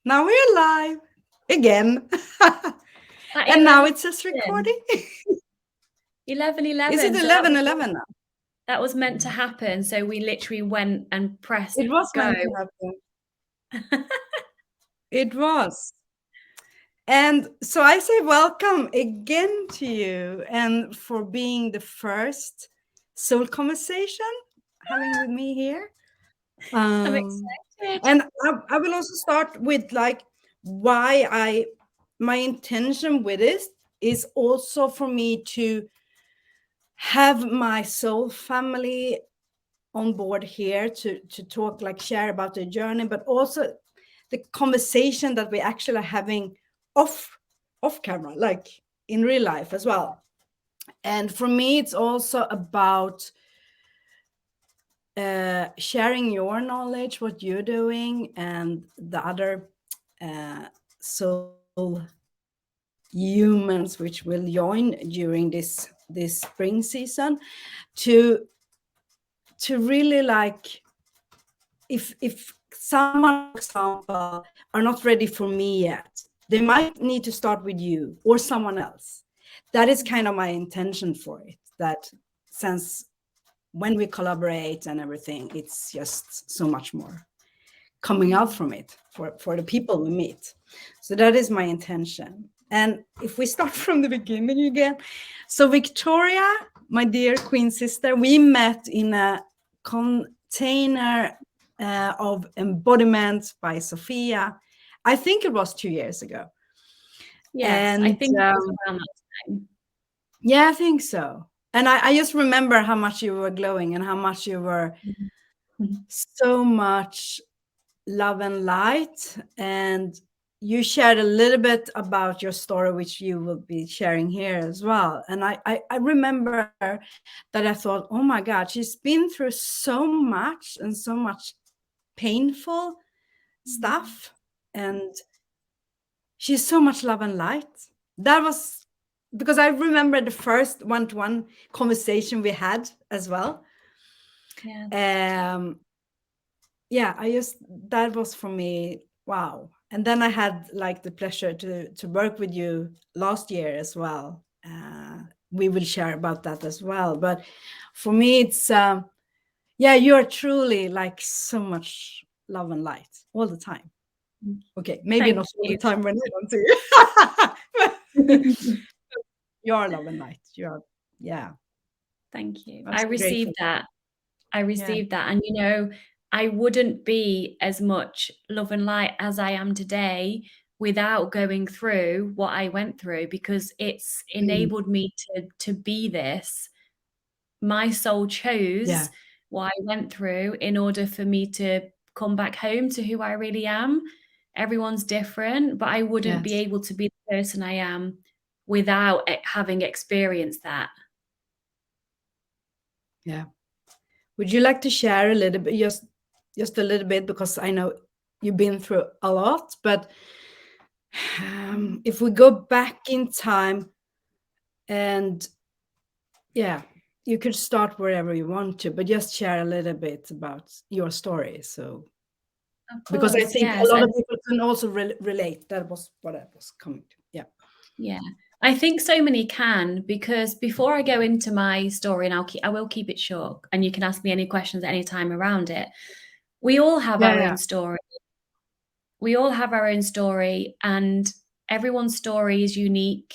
Now we're live again. At And now 11, it says recording. 11, Is it so that was 11:11 now? that was meant to happen. So we literally went and pressed It was go. meant to happen. It was. And so I say welcome again to you and for being the first soul conversation having with me here. I'm Um, excited. and I will also start with like why my intention with this is also for me to have my soul family on board here to talk, like share about the journey, but also the conversation that we actually are having off camera, like in real life as well. And for me it's also about sharing your knowledge, what you're doing, and the other soul humans which will join during this spring season to really like, if someone, for example, are not ready for me yet, they might need to start with you or someone else. That is kind of my intention for it, that since when we collaborate and everything, it's just so much more coming out from it for the people we meet. So that is my intention. And if we start from the beginning again, so Victoria, my dear queen sister, we met in a container of embodiment by Sophia. I think it was 2 years ago. Yes, I And think it was around that time. yeah, I think so. And I just remember how much you were glowing and how much you were Mhm. so much love and light. And you shared a little bit about your story, which you will be sharing here as well. And I remember that I thought, oh my God, she's been through so much and so much painful stuff. And she's so much love and light. That was because I remember the first one-to-one conversation we had as well. Yeah. Um, yeah, I just, that was for me, wow. And then I had like the pleasure to work with you last year as well. We will share about that as well. But for me, it's yeah, you're truly like so much love and light all the time. Okay, maybe Thank not all the you. time when I don't see you. You're love and light. You're, yeah. Thank you. I'm I so received grateful. that. I Yeah. received that. And, I wouldn't be as much love and light as I am today without going through what I went through, because it's Mm, enabled me to be this. My soul chose yeah. what I went through in order for me to come back home to who I really am. Everyone's different, but I wouldn't be Yes. able to be the person I am without having experienced that. Yeah. Would you like to share a little bit, just a little bit, because I know you've been through a lot, but if we go back in time and yeah, you could start wherever you want to, but just share a little bit about your story. So, Of because I course, think yes. a lot And of people can also relate. That was what I was coming to. Yeah. yeah, I think so many can, because before I go into my story, and I will keep it short, and you can ask me any questions at any time around it. We all have Yeah. our Yeah. own story. We all have our own story, and everyone's story is unique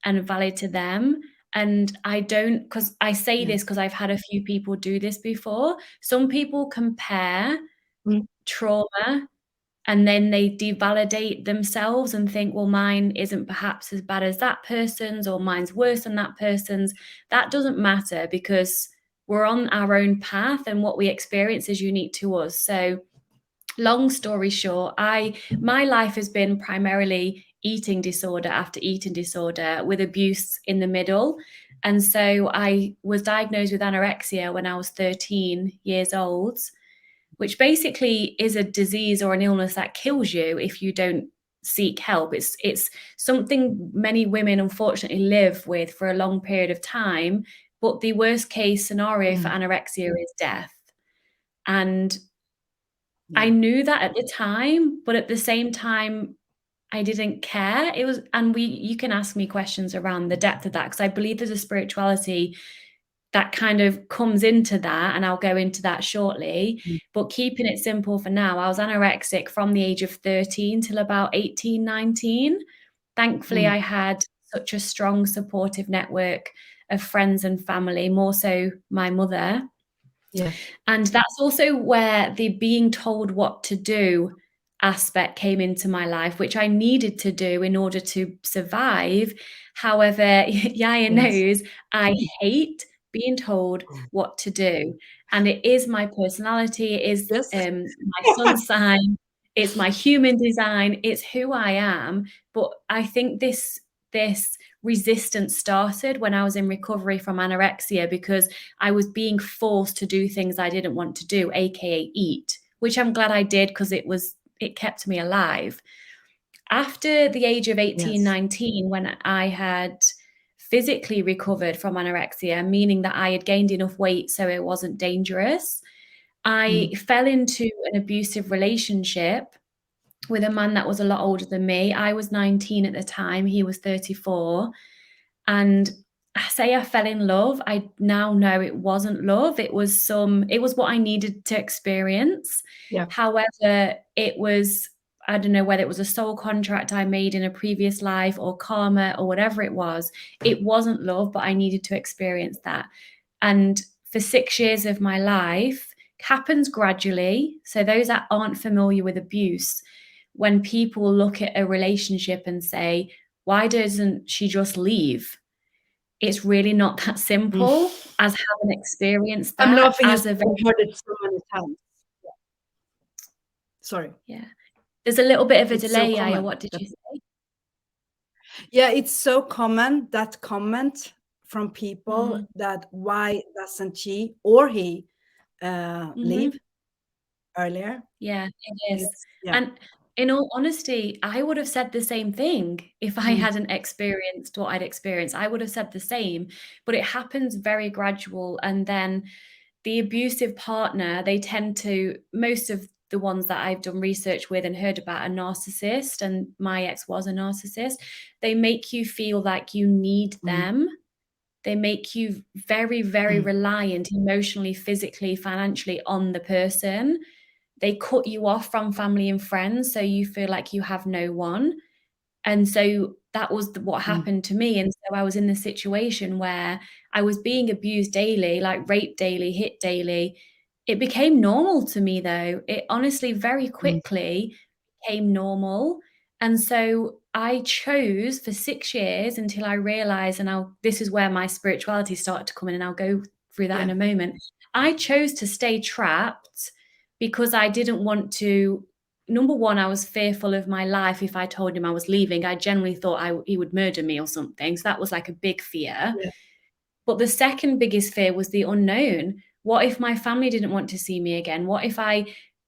and valid to them. And I don't, because I say Yeah. this because I've had a few people do this before. Some people compare Mm, trauma, and then they devalidate themselves and think, well, mine isn't perhaps as bad as that person's, or mine's worse than that person's. That doesn't matter, because we're on our own path and what we experience is unique to us. So long story short, my life has been primarily eating disorder after eating disorder, with abuse in the middle. And so I was diagnosed with anorexia when I was 13 years old, which basically is a disease or an illness that kills you if you don't seek help. It's something many women unfortunately live with for a long period of time, but the worst case scenario for mm, anorexia is death. And I Yeah. knew that at the time, but at the same time, I didn't care. It was, and you can ask me questions around the depth of that, because I believe there's a spirituality that kind of comes into that, and I'll go into that shortly. Mm. But keeping it simple for now, I was anorexic from the age of 13 till about 18, 19. Thankfully, I Mm. had such a strong supportive network of friends and family, more so my mother. Yeah. And that's also where the being told what to do aspect came into my life, which I needed to do in order to survive. However, Jaya Yes. knows I hate being told what to do. And it is my personality, it is Yes. my sun sign, it's my human design, it's who I am. But I think this resistance started when I was in recovery from anorexia, because I was being forced to do things I didn't want to do, aka eat, which I'm glad I did, because it kept me alive. After the age of 18, Yes. 19, when I had physically recovered from anorexia, meaning that I had gained enough weight so it wasn't dangerous, I Mm. fell into an abusive relationship with a man that was a lot older than me. I was 19 at the time, he was 34. And I say I fell in love. I now know it wasn't love. It was what I needed to experience. Yeah. However, it was, I don't know whether it was a soul contract I made in a previous life or karma or whatever it was. It wasn't love, but I needed to experience that. And for 6 years of my life, happens gradually. So those that aren't familiar with abuse, when people look at a relationship and say, why doesn't she just leave? It's really not that Mm. simple, as having experienced I'm that laughing as as a I've heard it so many times. Yeah. Sorry. yeah. There's a little bit of a It's so delay, Aya. common. What did you say? Yeah, it's so common, that comment from people, Mm. that why doesn't she or he Mhm. leave earlier? Yeah, it is. It's yeah. And in all honesty, I would have said the same thing if I Mm. hadn't experienced what I'd experienced. I would have said the same, but it happens very gradual. And then the abusive partner, they tend to, most of the ones that I've done research with and heard about, are narcissist, and my ex was a narcissist. They make you feel like you need Mm. them. They make you very, very Mm. reliant emotionally, physically, financially on the person. They cut you off from family and friends, so you feel like you have no one. And so that was what Mm. happened to me. And so I was in the situation where I was being abused daily, like raped daily, hit daily. It became normal to me, though. It honestly very Mm. quickly became normal. And so I chose for 6 years until I realized, and this is where my spirituality started to come in, and I'll go through that in Yeah. a moment. I chose to stay trapped because I didn't want to. Number one, I was fearful of my life if I told him I was leaving. I generally thought he would murder me or something. So that was like a big fear. Yeah. But the second biggest fear was the unknown. What if my family didn't want to see me again? What if I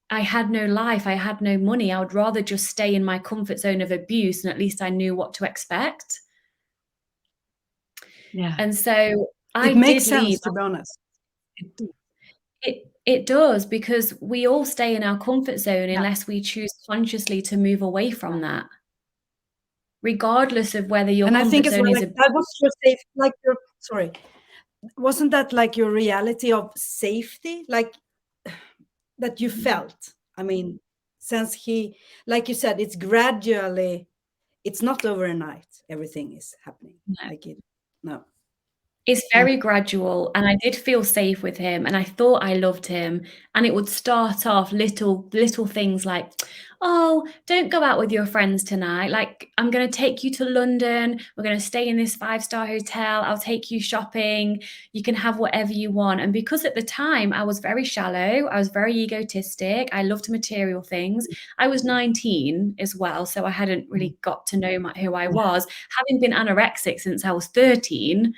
had no life, I had no money? I would rather just stay in my comfort zone of abuse, and at least I knew what to expect. Yeah. And so I It makes did leave. sense, to be honest. It, It does, because we all stay in our comfort zone yeah. unless we choose consciously to move away from that, regardless of whether your And I think comfort as zone well, is like a. that was your safe, like your sorry, wasn't that like your reality of safety, like that you felt? I mean, since he, like you said, it's gradually, it's not overnight. Everything is happening No. like it. No. It's Mm. very gradual, and I did feel safe with him, and I thought I loved him, and it would start off little things like, "Oh, don't go out with your friends tonight. Like, I'm gonna take you to London. We're gonna stay in this five-star hotel. I'll take you shopping. You can have whatever you want." And because at the time I was very shallow, I was very egotistic, I loved material things. I was 19 as well, so I hadn't Mm. really got to know who I Yeah. was. Having been anorexic since I was 13,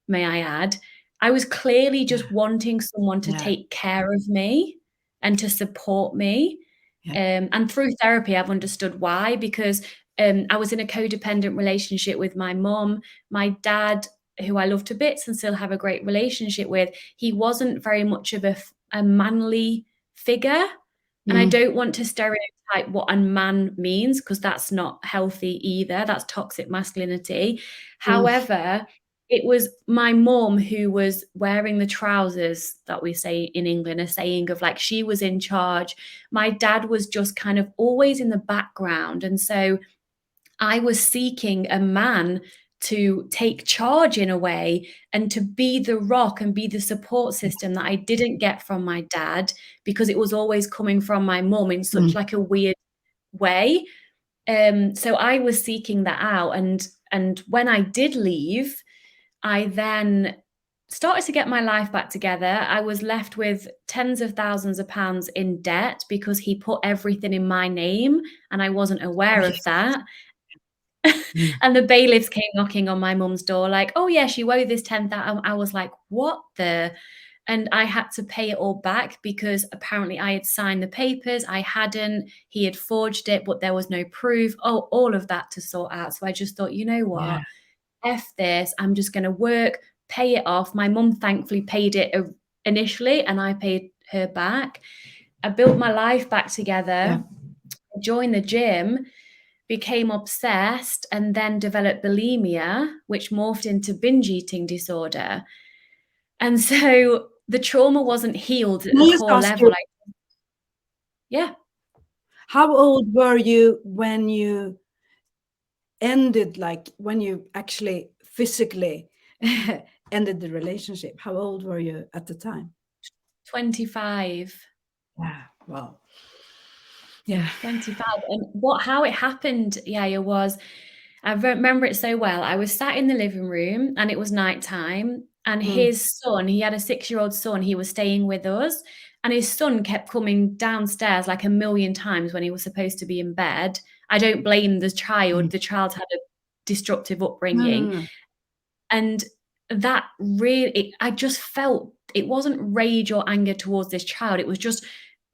may I add, I was clearly Yeah. just wanting someone to Yeah. take care of me and to support me. Yeah. And through therapy, I've understood why, because I was in a codependent relationship with my mom. My dad, who I love to bits and still have a great relationship with, he wasn't very much of a manly figure. And I don't want to stereotype what a man means, because that's not healthy either. That's toxic masculinity. However, it was my mom who was wearing the trousers that we say in England, a saying of like she was in charge. My dad was just kind of always in the background. And so I was seeking a man to take charge in a way and to be the rock and be the support system that I didn't get from my dad, because it was always coming from my mum in such like a weird way. So I was seeking that out, and when I did leave, I then started to get my life back together. I was left with tens of thousands of pounds in debt because he put everything in my name and I wasn't aware of that. And the bailiffs came knocking on my mum's door like, "Oh yes, you owe this 10,000." I was like, "What the?" And I had to pay it all back because apparently I had signed the papers. I hadn't. He had forged it, but there was no proof. Oh, all of that to sort out. So I just thought, you know what? F this. I'm just going to work, pay it off. My mum thankfully paid it initially, and I paid her back. I built my life back together, joined the gym, became obsessed, and then developed bulimia, which morphed into binge eating disorder. And so the trauma wasn't healed at Can the I just core ask level. you, Yeah, how old were you when you ended, like when you actually physically ended the relationship? How old were you at the time? 25. Yeah, wow. Yeah. 25. And how it happened, Yaya, was I remember it so well. I was sat in the living room and it was nighttime, and his son, he had a 6-year-old son, he was staying with us, and his son kept coming downstairs like a million times when he was supposed to be in bed. I don't blame the child. The child had a destructive No, upbringing. no. And that really, I just felt it wasn't rage or anger towards this child. It was just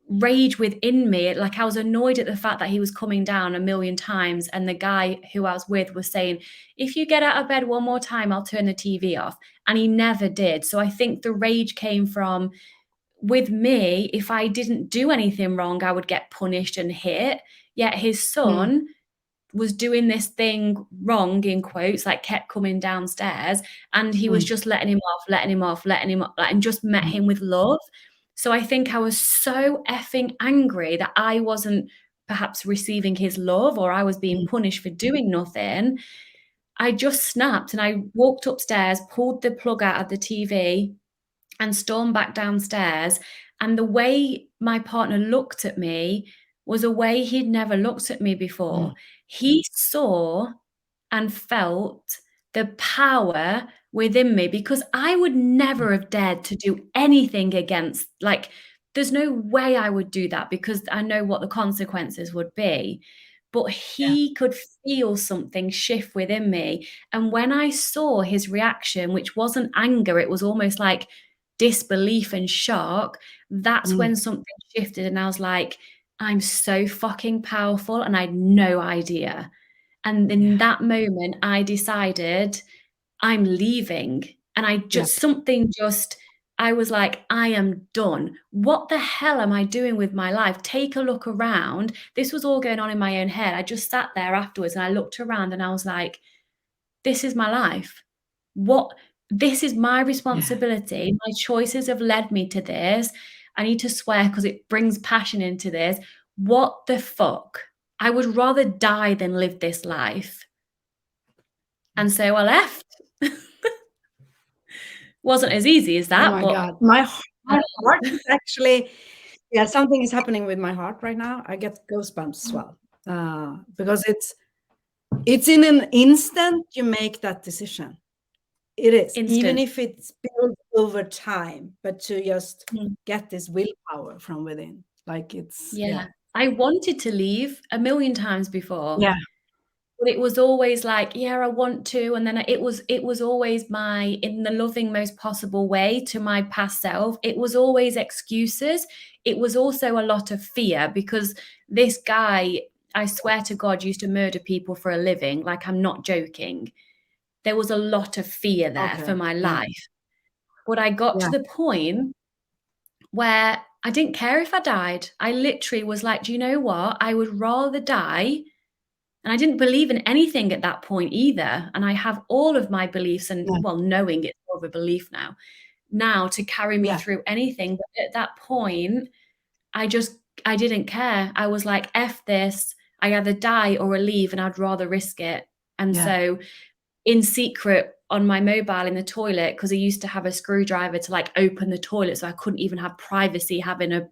rage within me. Like I was annoyed at the fact that he was coming down a million times, and the guy who I was with was saying, "If you get out of bed one more time, I'll turn the TV off." And he never did. So I think the rage came from, with me, if I didn't do anything wrong, I would get punished and hit. Yet his son was doing this thing wrong, in quotes, like kept coming downstairs, and he was just letting him off, and just met him with love. So I think I was so effing angry that I wasn't perhaps receiving his love, or I was being punished for doing nothing. I just snapped and I walked upstairs, pulled the plug out of the TV, and stormed back downstairs. And the way my partner looked at me was a way he'd never looked at me before. He saw and felt the power within me, because I would never have dared to do anything against, like, there's no way I would do that because I know what the consequences would be. But he could feel something shift within me. And when I saw his reaction, which wasn't anger, it was almost like disbelief and shock, that's when something shifted. And I was like, I'm so fucking powerful, and I had no idea. And in that moment, I decided I'm leaving. And I was like, I am done. What the hell am I doing with my life? Take a look around. This was all going on in my own head. I just sat there afterwards and I looked around and I was like, this is my life. This is my responsibility. My choices have led me to this. I need to swear because it brings passion into this. What the fuck? I would rather die than live this life. And so I left. Wasn't as easy as Oh that, my but God. My heart is actually, yeah, something is happening with my heart right now. I get goosebumps as well. Because it's in an instant you make that decision. It is, even instant. if it's built over time, but to just Mm. get this willpower from within. Like it's, Yeah. yeah. I wanted to leave a million times before. Yeah. But it was always like, yeah, I want to. And then it was always in the loving, most possible way to my past self. It was always excuses. It was also a lot of fear, because this guy, I swear to God, used to murder people for a living. Like, I'm not joking. There was a lot of fear there for Okay. my Yeah. life. But I got to Yeah. the point where I didn't care if I died. I literally was like, do you know what? I would rather die. And I didn't believe in anything at that point either. And I have all of my beliefs and, Yeah. well, knowing it's more of a belief now to carry me Yeah. through anything. But at that point, I didn't care. I was like, F this. I either die or leave, and I'd rather risk it. And Yeah. so in secret on my mobile in the toilet, because I used to have a screwdriver to like open the toilet, so I couldn't even have privacy having a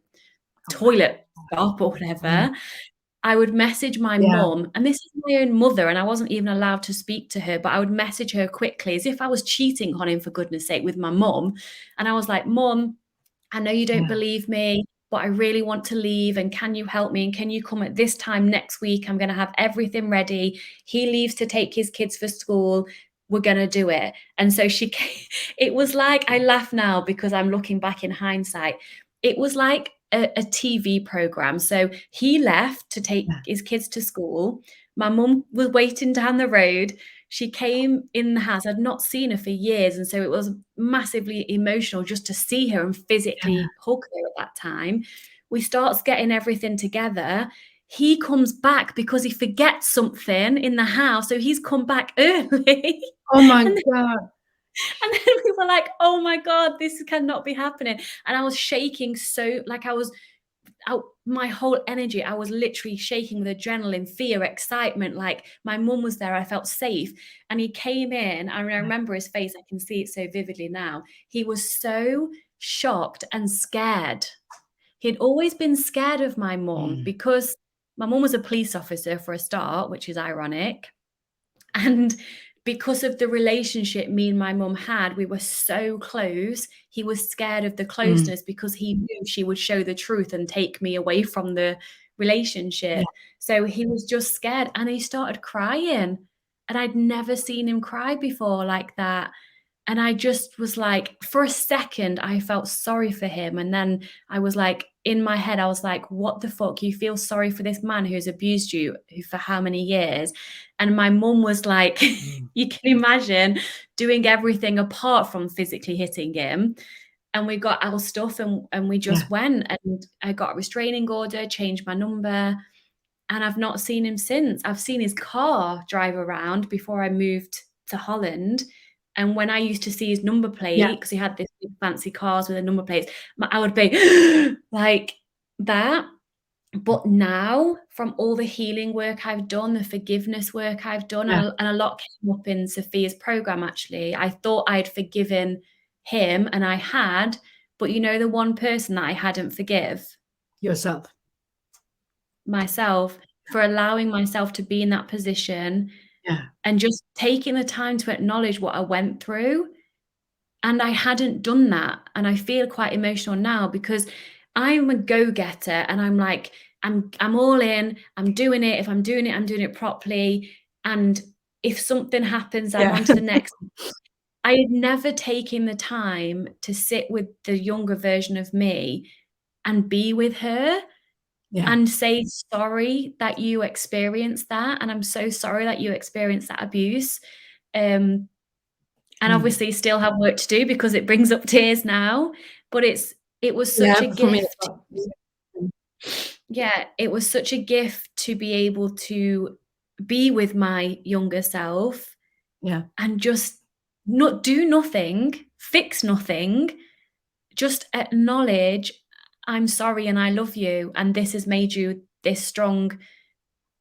toilet stop or whatever. I would message my Yeah. mum, and this is my own mother, and I wasn't even allowed to speak to her, but I would message her quickly as if I was cheating on him, for goodness sake, with my mum. And I was like, Mum, I know you don't Yeah. believe me, but I really want to leave. And can you help me? And can you come at this time next week? I'm going to have everything ready. He leaves to take his kids for school. We're going to do it. And so it was like, I laugh now because I'm looking back in hindsight. It was like a TV program. So he left to take his kids to school. My mum was waiting down the road. She came in the house. I'd not seen her for years. And so it was massively emotional just to see her and physically hug her at that time. We start getting everything together. He comes back because he forgets something in the house. So he's come back early. Oh my and, God. and then we were like, oh my God, this cannot be happening. And I was shaking so, like my whole energy, I was literally shaking with adrenaline, fear, excitement. Like my mum was there, I felt safe. And he came in, and I remember his face, I can see it so vividly now. He was so shocked and scared. He'd always been scared of my mum because my mum was a police officer for a start, which is ironic. And because of the relationship me and my mum had, we were so close. He was scared of the closeness because he knew she would show the truth and take me away from the relationship. So he was just scared, and he started crying. And I'd never seen him cry before like that. And I just was like, for a second, I felt sorry for him. And then I was like, in my head, I was like, what the fuck? You feel sorry for this man who's abused you for how many years? And my mum was like, you can imagine doing everything apart from physically hitting him. And we got our stuff and we just went, and I got a restraining order, changed my number. And I've not seen him since. I've seen his car drive around before I moved to Holland. And when I used to see his number plate, because he had this big fancy cars with the number plates, I would be like that. But now, from all the healing work I've done, the forgiveness work I've done, and a lot came up in Sophia's program, actually. I thought I'd forgiven him, and I had, but you know, the one person that I hadn't forgive? Yourself. Myself, for allowing myself to be in that position and just taking the time to acknowledge what I went through. And I hadn't done that. And I feel quite emotional now because I'm a go-getter, and I'm like, I'm all in, I'm doing it. If I'm doing it, I'm doing it properly. And if something happens, I'm on to the next. I had never taken the time to sit with the younger version of me and be with her. And say, sorry that you experienced that, and I'm so sorry that you experienced that abuse. And obviously still have work to do because it brings up tears now, but it was such a gift. Yeah, it was such a gift to be able to be with my younger self and just not do nothing, fix nothing, just acknowledge, I'm sorry and I love you, and this has made you this strong,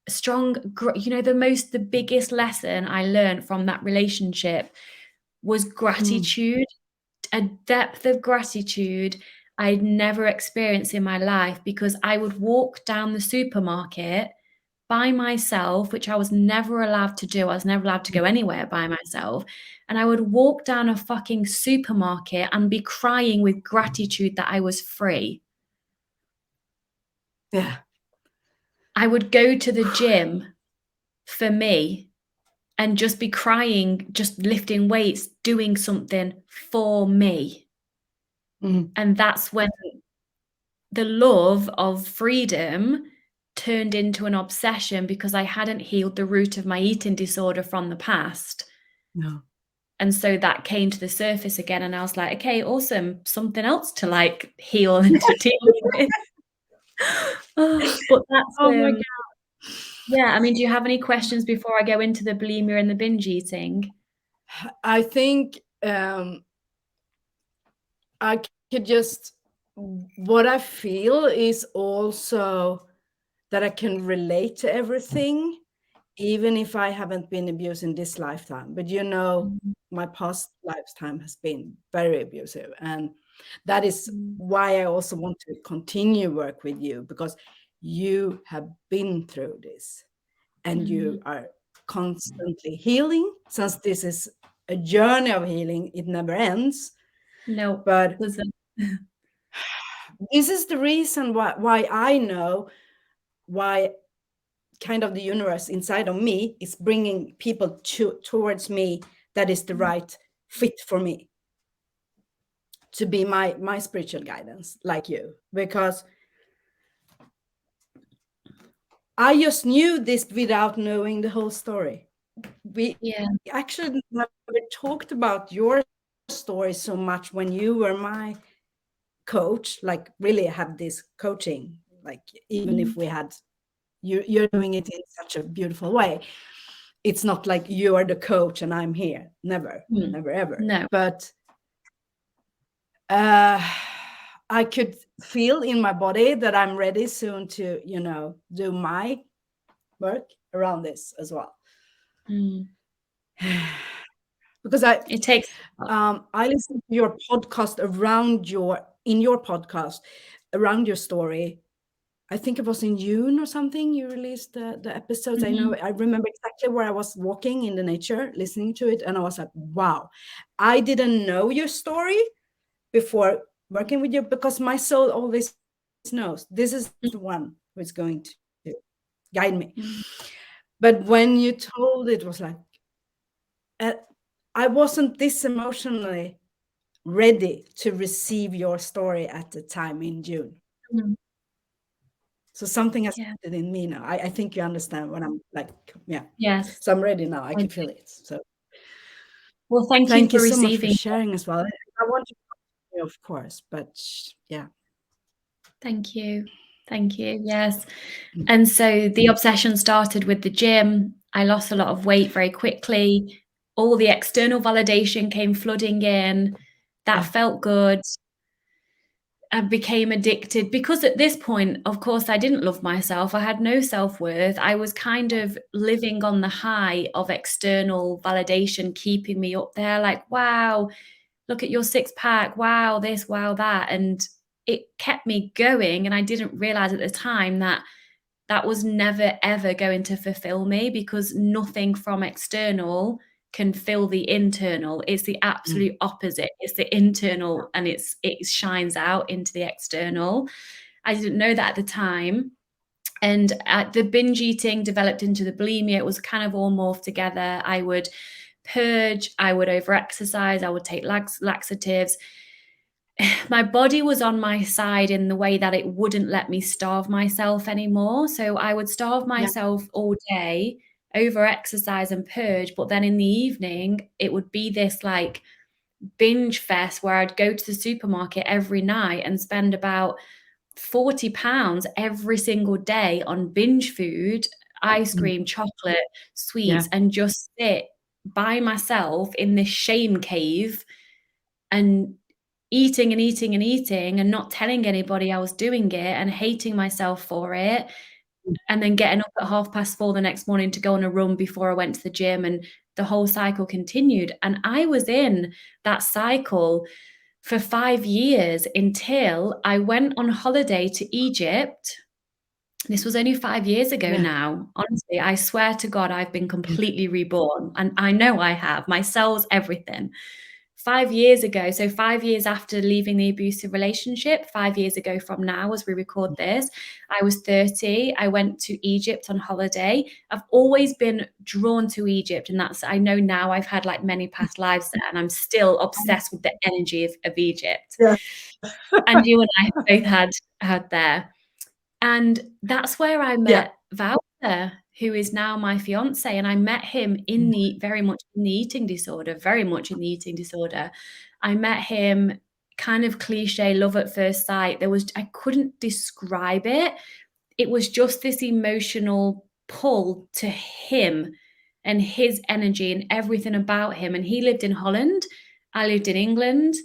you know, the biggest lesson I learned from that relationship was gratitude, a depth of gratitude I'd never experienced in my life, because I would walk down the supermarket by myself, which I was never allowed to do. I was never allowed to go anywhere by myself. And I would walk down a fucking supermarket and be crying with gratitude that I was free. Yeah. I would go to the gym for me and just be crying, just lifting weights, doing something for me. And that's when the love of freedom turned into an obsession, because I hadn't healed the root of my eating disorder from the past. No. And so that came to the surface again, and I was like, okay, awesome, something else to like heal and to deal with. But that's Oh my God. yeah. I mean, do you have any questions before I go into the bulimia and the binge eating? I think I could just, what I feel is also that I can relate to everything, even if I haven't been abused in this lifetime. But Mm, my past lifetime has been very abusive. And that is mm, why I also want to continue work with you, because you have been through this and you mm. are constantly healing. Since this is a journey of healing, it never ends. No, But doesn't. this is the reason why I know why kind of the universe inside of me is bringing people towards me that is the right fit for me to be my spiritual guidance, like you, because I just knew this without knowing the whole story. We Yeah. actually never talked about your story so much when you were my coach, like really have this coaching, like even if Mm, we had you're doing it in such a beautiful way. It's not like you are the coach and I'm here. Never, mm. never, ever. No. But I could feel in my body that I'm ready soon to, do my work around this as well. Mm. Because It takes. I listened to your podcast in your podcast around your story. I think it was in June or something you released the episodes. Mhm. I remember exactly where I was walking in the nature, listening to it, and I was like, wow, I didn't know your story before working with you, because my soul always knows this is the one who is going to guide me. Mm. But when you told it, was like, uh, I wasn't this emotionally ready to receive your story at the time in June. Mm. So something has Yeah. shifted in me now. I think you understand what I'm like. Yeah. Yes. So I'm ready now. I I can do. feel it. So Well, thank you thank you for so much for receiving. sharing as well. I want to continue, of course, but yeah. Thank you. Thank you. Yes. Mm. And so the obsession started with the gym. I lost a lot of weight very quickly. All the external validation came flooding in. That Yeah. felt good. I became addicted because at this point, of course, I didn't love myself. I had no self-worth. I was kind of living on the high of external validation, keeping me up there, like, wow, look at your six pack. Wow, this, wow, that. And it kept me going. And I didn't realize at the time that that was never ever going to fulfill me, because nothing from external can fill the internal. It's the Mm. absolute opposite. It's the internal, and it shines out into the external. I didn't know that at the time. And the binge eating developed into the bulimia. It was kind of all morphed together. I would purge, I would over exercise, I would take laxatives. My body was on my side in the way that it wouldn't let me starve myself anymore. So I would starve Yeah. myself all day, over exercise and purge. But then in the evening, it would be this like binge fest where I'd go to the supermarket every night and spend about £40 every single day on binge food, ice Mm. cream, chocolate, Yeah. sweets, and just sit by myself in this shame cave and eating and eating and eating and not telling anybody I was doing it and hating myself for it, Mm. and then getting up at 4:30 the next morning to go on a run before I went to the gym, and the whole cycle continued. And I was in that cycle for 5 years until I went on holiday to Egypt. This was only 5 years ago Yeah. now. Honestly, I swear to God, I've been completely reborn, and I know I have. My cells, everything. 5 years ago, so 5 years after leaving the abusive relationship, 5 years ago from now as we record this, I was 30. I went to Egypt on holiday. I've always been drawn to Egypt, and that's, I know now I've had like many past lives there, and I'm still obsessed with the energy of Egypt. Yeah. And you and I both had there. And that's where I Yeah. met Wouter. who is now my fiance, and I met him in the very much in the eating disorder, very much in the eating disorder. I met him kind of cliche, love at first sight. I couldn't describe it. It was just this emotional pull to him and his energy and everything about him. And he lived in Holland. I lived in England.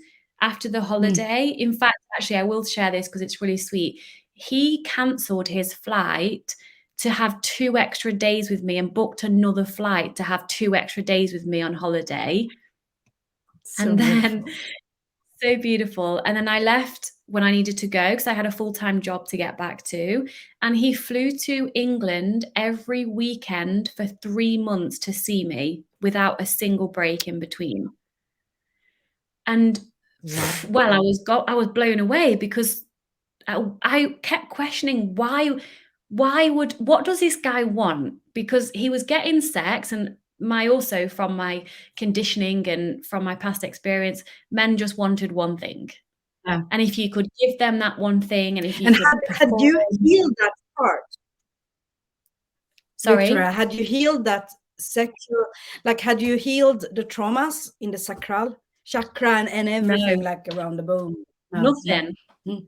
After the holiday, in fact, actually, I will share this because it's really sweet. He cancelled his flight to have 2 extra days with me and booked another flight to have 2 extra days with me on holiday. So And then beautiful. so beautiful. And then I left when I needed to go because I had a full-time job to get back to. And he flew to England every weekend for 3 months to see me without a single break in between. And Wow. well, I was blown away because I kept questioning what does this guy want? Because he was getting sex, and also from my conditioning and from my past experience, men just wanted one thing. Yeah. And if you could give them that one thing, and if you And could had perform. you healed that part, Sorry? Victoria? Had you healed that sexual, like, had you healed the traumas in the sacral chakra and No, everything, like around the bone? No, no. nothing. Mm,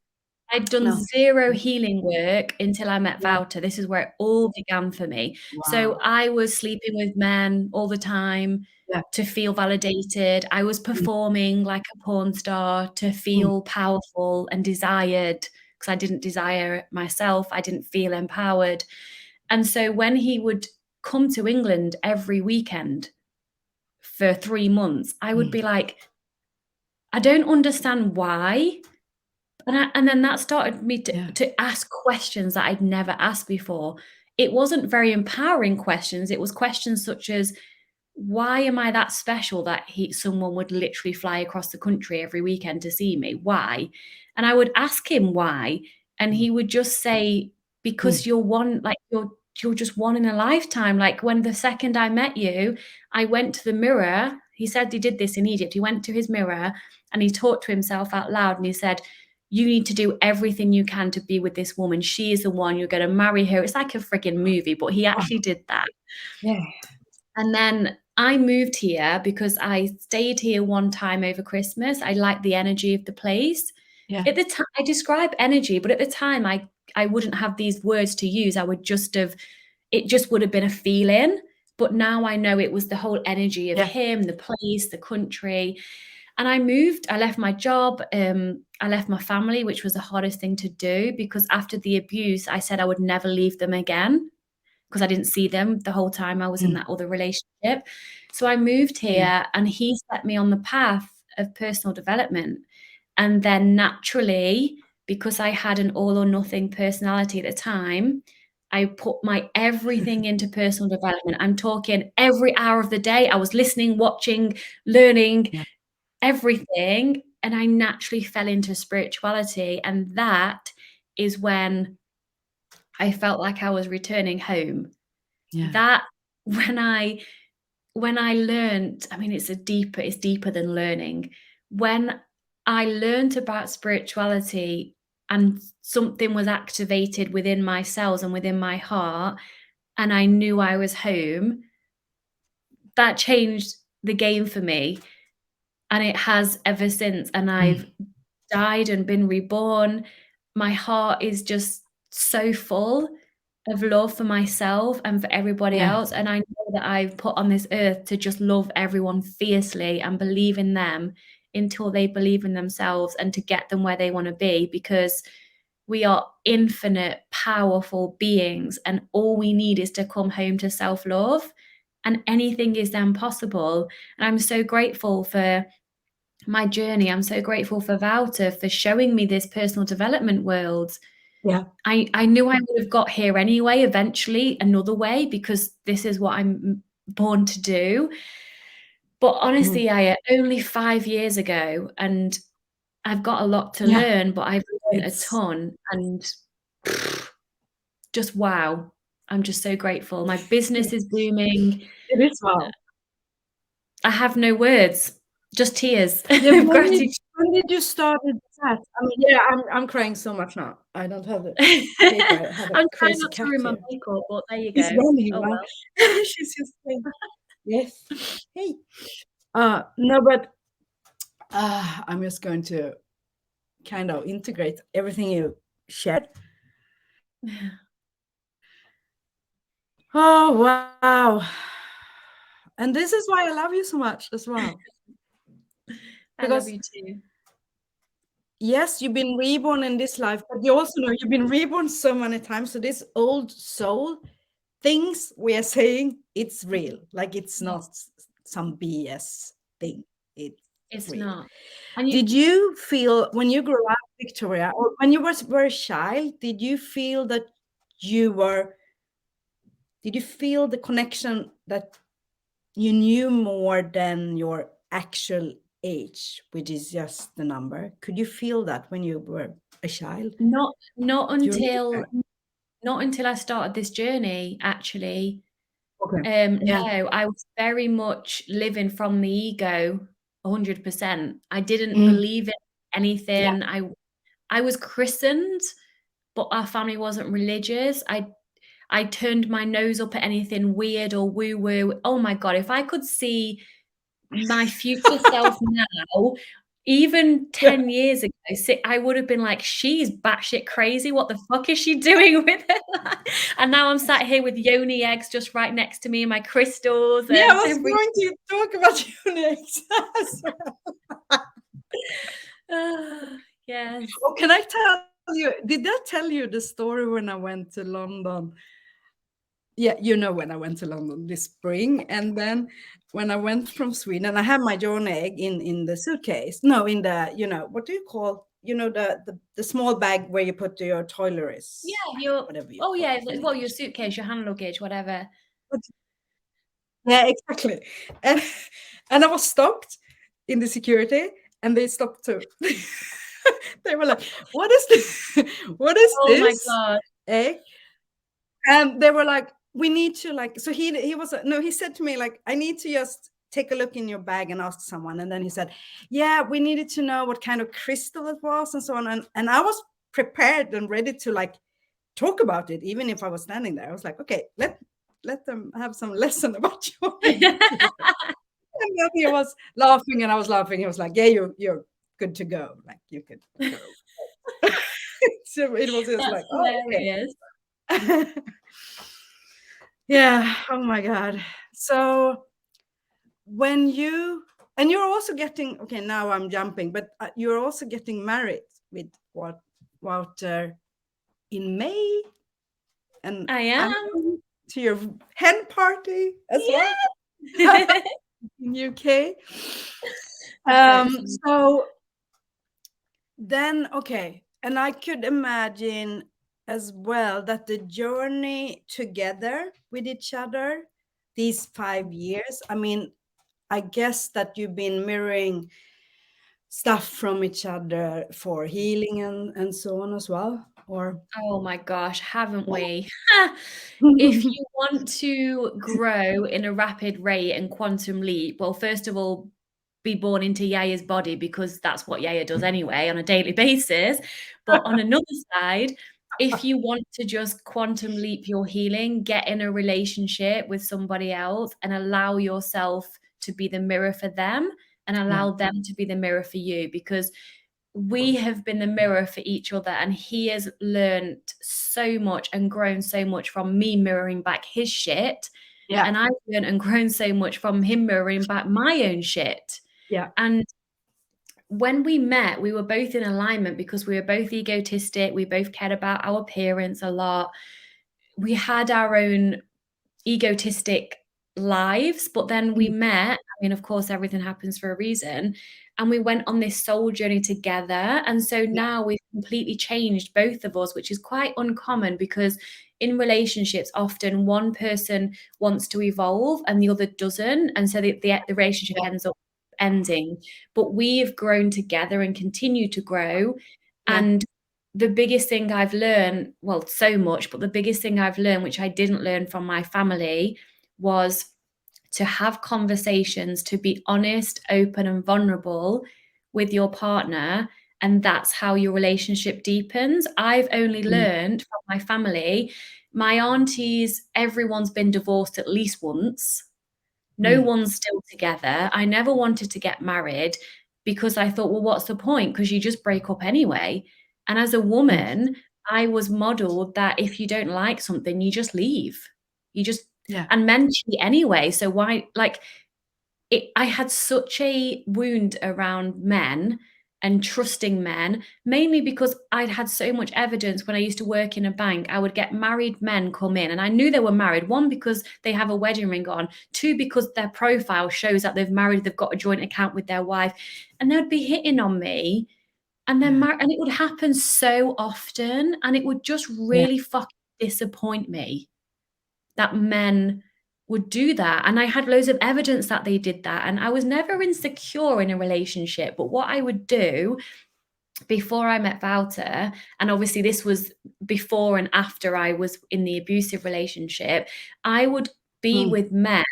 I'd done no. 0 healing work until I met Yeah. Wouter. This is where it all began for me. So Wow. I was sleeping with men all the time Yeah. to feel validated. I was performing like a porn star to Mm, feel powerful and desired because I didn't desire it myself. I didn't feel empowered. And so when he would come to England every weekend for 3 months, I would be like, I don't understand why. And then that started me yeah. to ask questions that I'd never asked before. It wasn't very empowering questions. It was questions such as, why am I that special that someone would literally fly across the country every weekend to see me? Why? And I would ask him why, and he would just say, because Mm, you're just one in a lifetime. Like when the second I met you, I went to the mirror. He said he did this in Egypt. He went to his mirror and he talked to himself out loud and he said, you need to do everything you can to be with this woman. She is the one. You're going to marry her. It's like a freaking movie, but he wow. actually did that. Yeah. And then I moved here because I stayed here one time over Christmas. I liked the energy of the place. Yeah. At the time, I describe energy, but at the time, I wouldn't have these words to use. It just would have been a feeling. But now I know it was the whole energy of Yeah. him, the place, the country. And I moved. I left my job. I left my family, which was the hardest thing to do because after the abuse, I said I would never leave them again because I didn't see them the whole time I was in that other relationship. So I moved here and he set me on the path of personal development. And then naturally, because I had an all or nothing personality at the time, I put my everything into personal development. I'm talking every hour of the day. I was listening, watching, learning, Yeah. everything. And I naturally fell into spirituality. And that is when I felt like I was returning home. Yeah. That when I learned, I mean, it's deeper than learning. When I learned about spirituality and something was activated within my cells and within my heart, and I knew I was home, that changed the game for me. And it has ever since. And I've died and been reborn. My heart is just so full of love for myself and for everybody Yeah. else. And I know that I've put on this earth to just love everyone fiercely and believe in them until they believe in themselves and to get them where they want to be, because we are infinite, powerful beings, and all we need is to come home to self-love, and anything is then possible. And I'm so grateful for my journey. I'm so grateful for Wouter for showing me this personal development world. Yeah. I knew I would have got here anyway, eventually, another way, because this is what I'm born to do. But honestly, I only 5 years ago, and I've got a lot to Yeah. learn, but I've learned a It's ton, and just wow. I'm just so grateful. My business is booming. it is wow. I have no words, just tears You've of made gratitude. when did you start with that? I mean, yeah, I'm crying so much now. I don't have the paper. I have a I'm trying crazy not to cat ruin my here. makeup, but there you She's go. running Oh around. well. She's just saying, yes. Hey. No, but I'm just going to kind of integrate everything you shared. Oh, wow. And this is why I love you so much as well. I love Because you too. yes, you've been reborn in this life, but you also know you've been reborn so many times. So this old soul, things we are saying, it's real. Like it's not Yes, some BS thing. It's it's real. not. And Did you feel when you grew up, Victoria, or when you were a child, did you feel that you were, did you feel the connection that you knew more than your actual age, which is just the number? Could you feel that when you were a child? not not Do you remember? until not until I started this journey, actually. Okay. Yeah. No, I was very much living from the ego 100%. I didn't Mm. believe in Yeah. anything. I was christened, but our family wasn't religious. I turned my nose up at anything weird or woo-woo. Oh my God, if I could see my future self now, even Yeah. 10 years ago, I would have been like, she's batshit crazy. What the fuck is she doing with her life? And now I'm sat here with yoni eggs just right next to me and my crystals Yeah, I and was everything. going to talk about you next. Yes. Oh, can I tell you? Did I tell you the story when I went to London? Yeah, you know when I went to London this spring, and then when I went from Sweden, I had my John egg in the suitcase. No, in the what do you call the small bag where you put your Yeah, toiletries, whatever you oh call yeah, it in well, your English. suitcase, your hand luggage, whatever. But yeah, exactly. And and I was stopped in the security, and they stopped too. They were like, "What is this? What is Oh my this God. egg?" And they were like, "We need to like." So he was no. He said to me like, "I need to just take a look in your bag and ask someone." And then he said, "Yeah, we needed to know what kind of crystal it was and so on." And I was prepared and ready to like talk about it, even if I was standing there. I was like, "Okay, let them have some lesson about your egg." And then he was laughing, and I was laughing. He was like, "Yeah, you're good to go. Like you could go." So it was just That's like, "Oh, hilarious. okay." Yeah. Oh my God. So when you and you're also getting okay. Now I'm jumping, but you're also getting married with what Walter in May, and I I'm am. going to your hen party as well Yeah. in UK. I'm so excited. So then, okay, and I could imagine as well that the journey together with each other, these 5 years, I mean, I guess that you've been mirroring stuff from each other for healing and so on as well, or Oh my gosh, haven't yeah. we? If you want to grow in a rapid rate and quantum leap, well, first of all, be born into Yaya's body because that's what Yaya does anyway on a daily basis. But on another side, if you want to just quantum leap your healing, get in a relationship with somebody else and allow yourself to be the mirror for them and Yeah, allow them to be the mirror for you because we have been the mirror for each other and he has learned so much and grown so much from me mirroring back his shit yeah, and I've learned and grown so much from him mirroring back my own shit. yeah, And when we met, we were both in alignment because we were both egotistic. We both cared about our appearance a lot. We had our own egotistic lives, but then we mm, met. I mean, of course, everything happens for a reason. And we went on this soul journey together. And so yeah, now we've completely changed, both of us, which is quite uncommon because in relationships, often one person wants to evolve and the other doesn't. And so the relationship yeah, ends up ending. But we've grown together and continue to grow. yeah, And the biggest thing I've learned, well, so much, but the biggest thing I've learned, which I didn't learn from my family, was to have conversations, to be honest, open, and vulnerable with your partner, and that's how your relationship deepens. I've only learned from my family, my aunties, everyone's been divorced at least once. No one's still together. I never wanted to get married because I thought, well, what's the point? Because you just break up anyway. And as a woman, I was modeled that if you don't like something, you just leave. You just, and men cheat anyway. So why, like, I had such a wound around men and trusting men, mainly because I'd had so much evidence when I used to work in a bank. I would get married men come in and I knew they were married. One, because they have a wedding ring on. Two, because their profile shows that they've married, they've got a joint account with their wife. And they'd be hitting on me. And then and it would happen so often. And it would just really fucking disappoint me that men would do that. And I had loads of evidence that they did that. And I was never insecure in a relationship. But what I would do before I met Wouter, and obviously this was before and after I was in the abusive relationship, I would be with men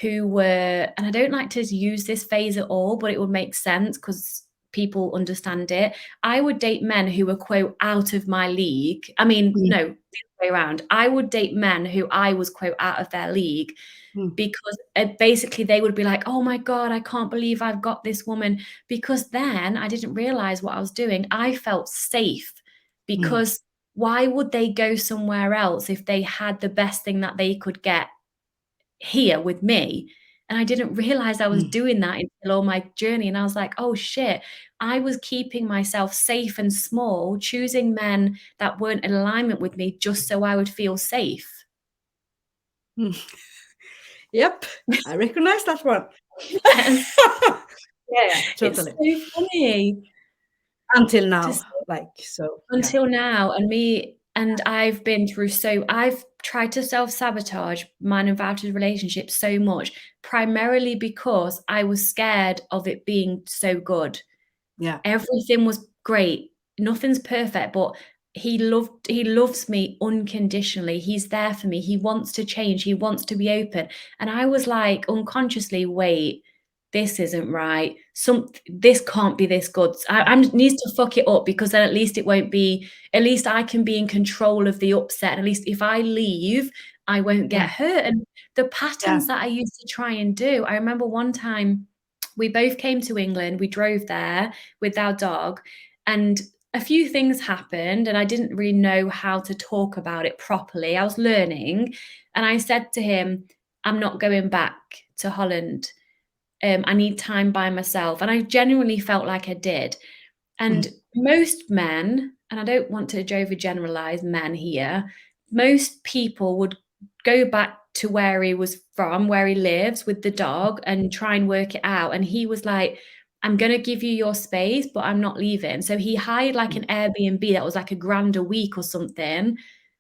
who were, and I don't like to use this phrase at all, but it would make sense because people understand it. I would date men who were, quote, out of my league. I mean, no, the other way around. I would date men who I was, quote, out of their league because basically they would be like, oh my God, I can't believe I've got this woman. Because then I didn't realize what I was doing. I felt safe because why would they go somewhere else if they had the best thing that they could get here with me? And I didn't realize I was doing that until all my journey. And I was like, oh shit, I was keeping myself safe and small, choosing men that weren't in alignment with me just so I would feel safe. Yep, I recognize that one. Yes. Yeah, totally. It's so funny. Until now, like, so. Until now, and I've been through, so I've tried to self-sabotage mine and Wouter's relationship so much, primarily because I was scared of it being so good. Yeah. Everything was great. Nothing's perfect, but he loves me unconditionally. He's there for me. He wants to change. He wants to be open. And I was like, unconsciously, wait, this isn't right. This can't be this good. I needs to fuck it up because then at least it won't be, at least I can be in control of the upset. And at least if I leave, I won't get hurt. And the patterns that I used to try and do, I remember one time we both came to England, we drove there with our dog, and a few things happened and I didn't really know how to talk about it properly. I was learning, and I said to him, I'm not going back to Holland. I need time by myself. And I genuinely felt like I did. And most men, and I don't want to overgeneralize men here, most people would go back to where he was from, where he lives with the dog, and try and work it out. And he was like, I'm going to give you your space, but I'm not leaving. So he hired like an Airbnb that was like £1,000 a week or something,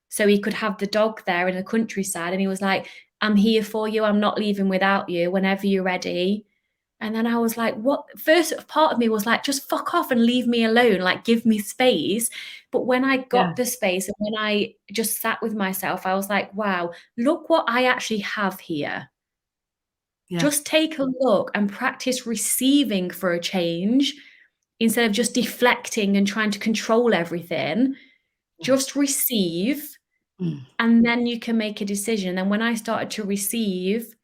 so he could have the dog there in the countryside. And he was like, I'm here for you. I'm not leaving without you whenever you're ready. And then I was like, what? First part of me was like, just fuck off and leave me alone, like give me space. But when I got the space and when I just sat with myself, I was like, wow, look what I actually have here. Just take a look and practice receiving for a change instead of just deflecting and trying to control everything. Just receive, and then you can make a decision. And when I started to receive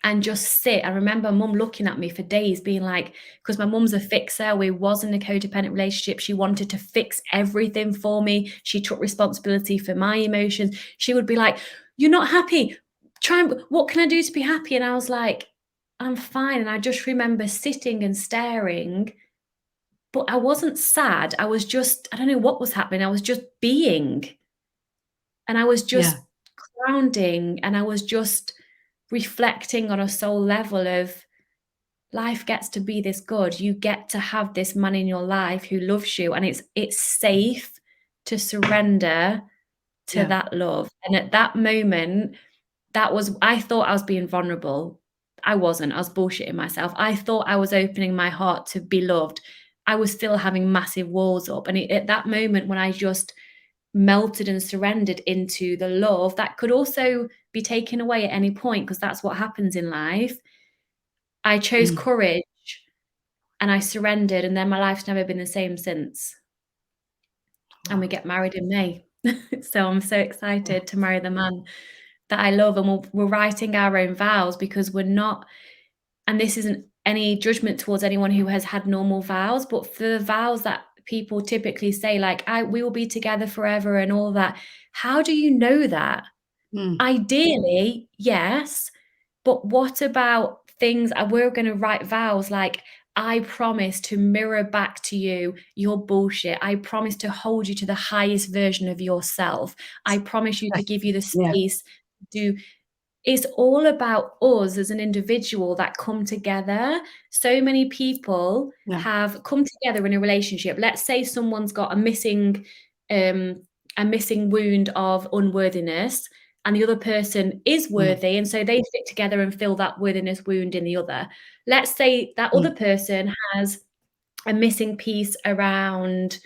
and just sit, I remember mum looking at me for days being like, because my mum's a fixer, we was in a codependent relationship, she wanted to fix everything for me. She took responsibility for my emotions. She would be like, you're not happy, what can I do to be happy? And I was like, I'm fine. And I just remember sitting and staring, but I wasn't sad. I was just, I don't know what was happening. I was just being, and I was just grounding, and I was just reflecting on a soul level of life gets to be this good. You get to have this man in your life who loves you, and it's safe to surrender to that love. And at that moment, I thought I was being vulnerable. I wasn't. I was bullshitting myself. I thought I was opening my heart to be loved. I was still having massive walls up. And at that moment, when I just melted and surrendered into the love that could also be taken away at any point, because that's what happens in life, I chose courage. and I surrendered, and then my life's never been the same since. And we Wow. get married in May. So I'm so excited to marry the man that I love, and we're writing our own vows, because we're not, and this isn't any judgment towards anyone who has had normal vows, but for the vows that people typically say, like, we will be together forever and all that, how do you know that? Ideally, yes, but what about things, we're gonna write vows like, I promise to mirror back to you your bullshit. I promise to hold you to the highest version of yourself. I promise you to give you the Yeah. space to. It's all about us as an individual that come together. So many people Yeah. have come together in a relationship. Let's say someone's got a missing wound of unworthiness, and the other person is worthy, and so they fit together and fill that worthiness wound in the other. Let's say that other person has a missing piece around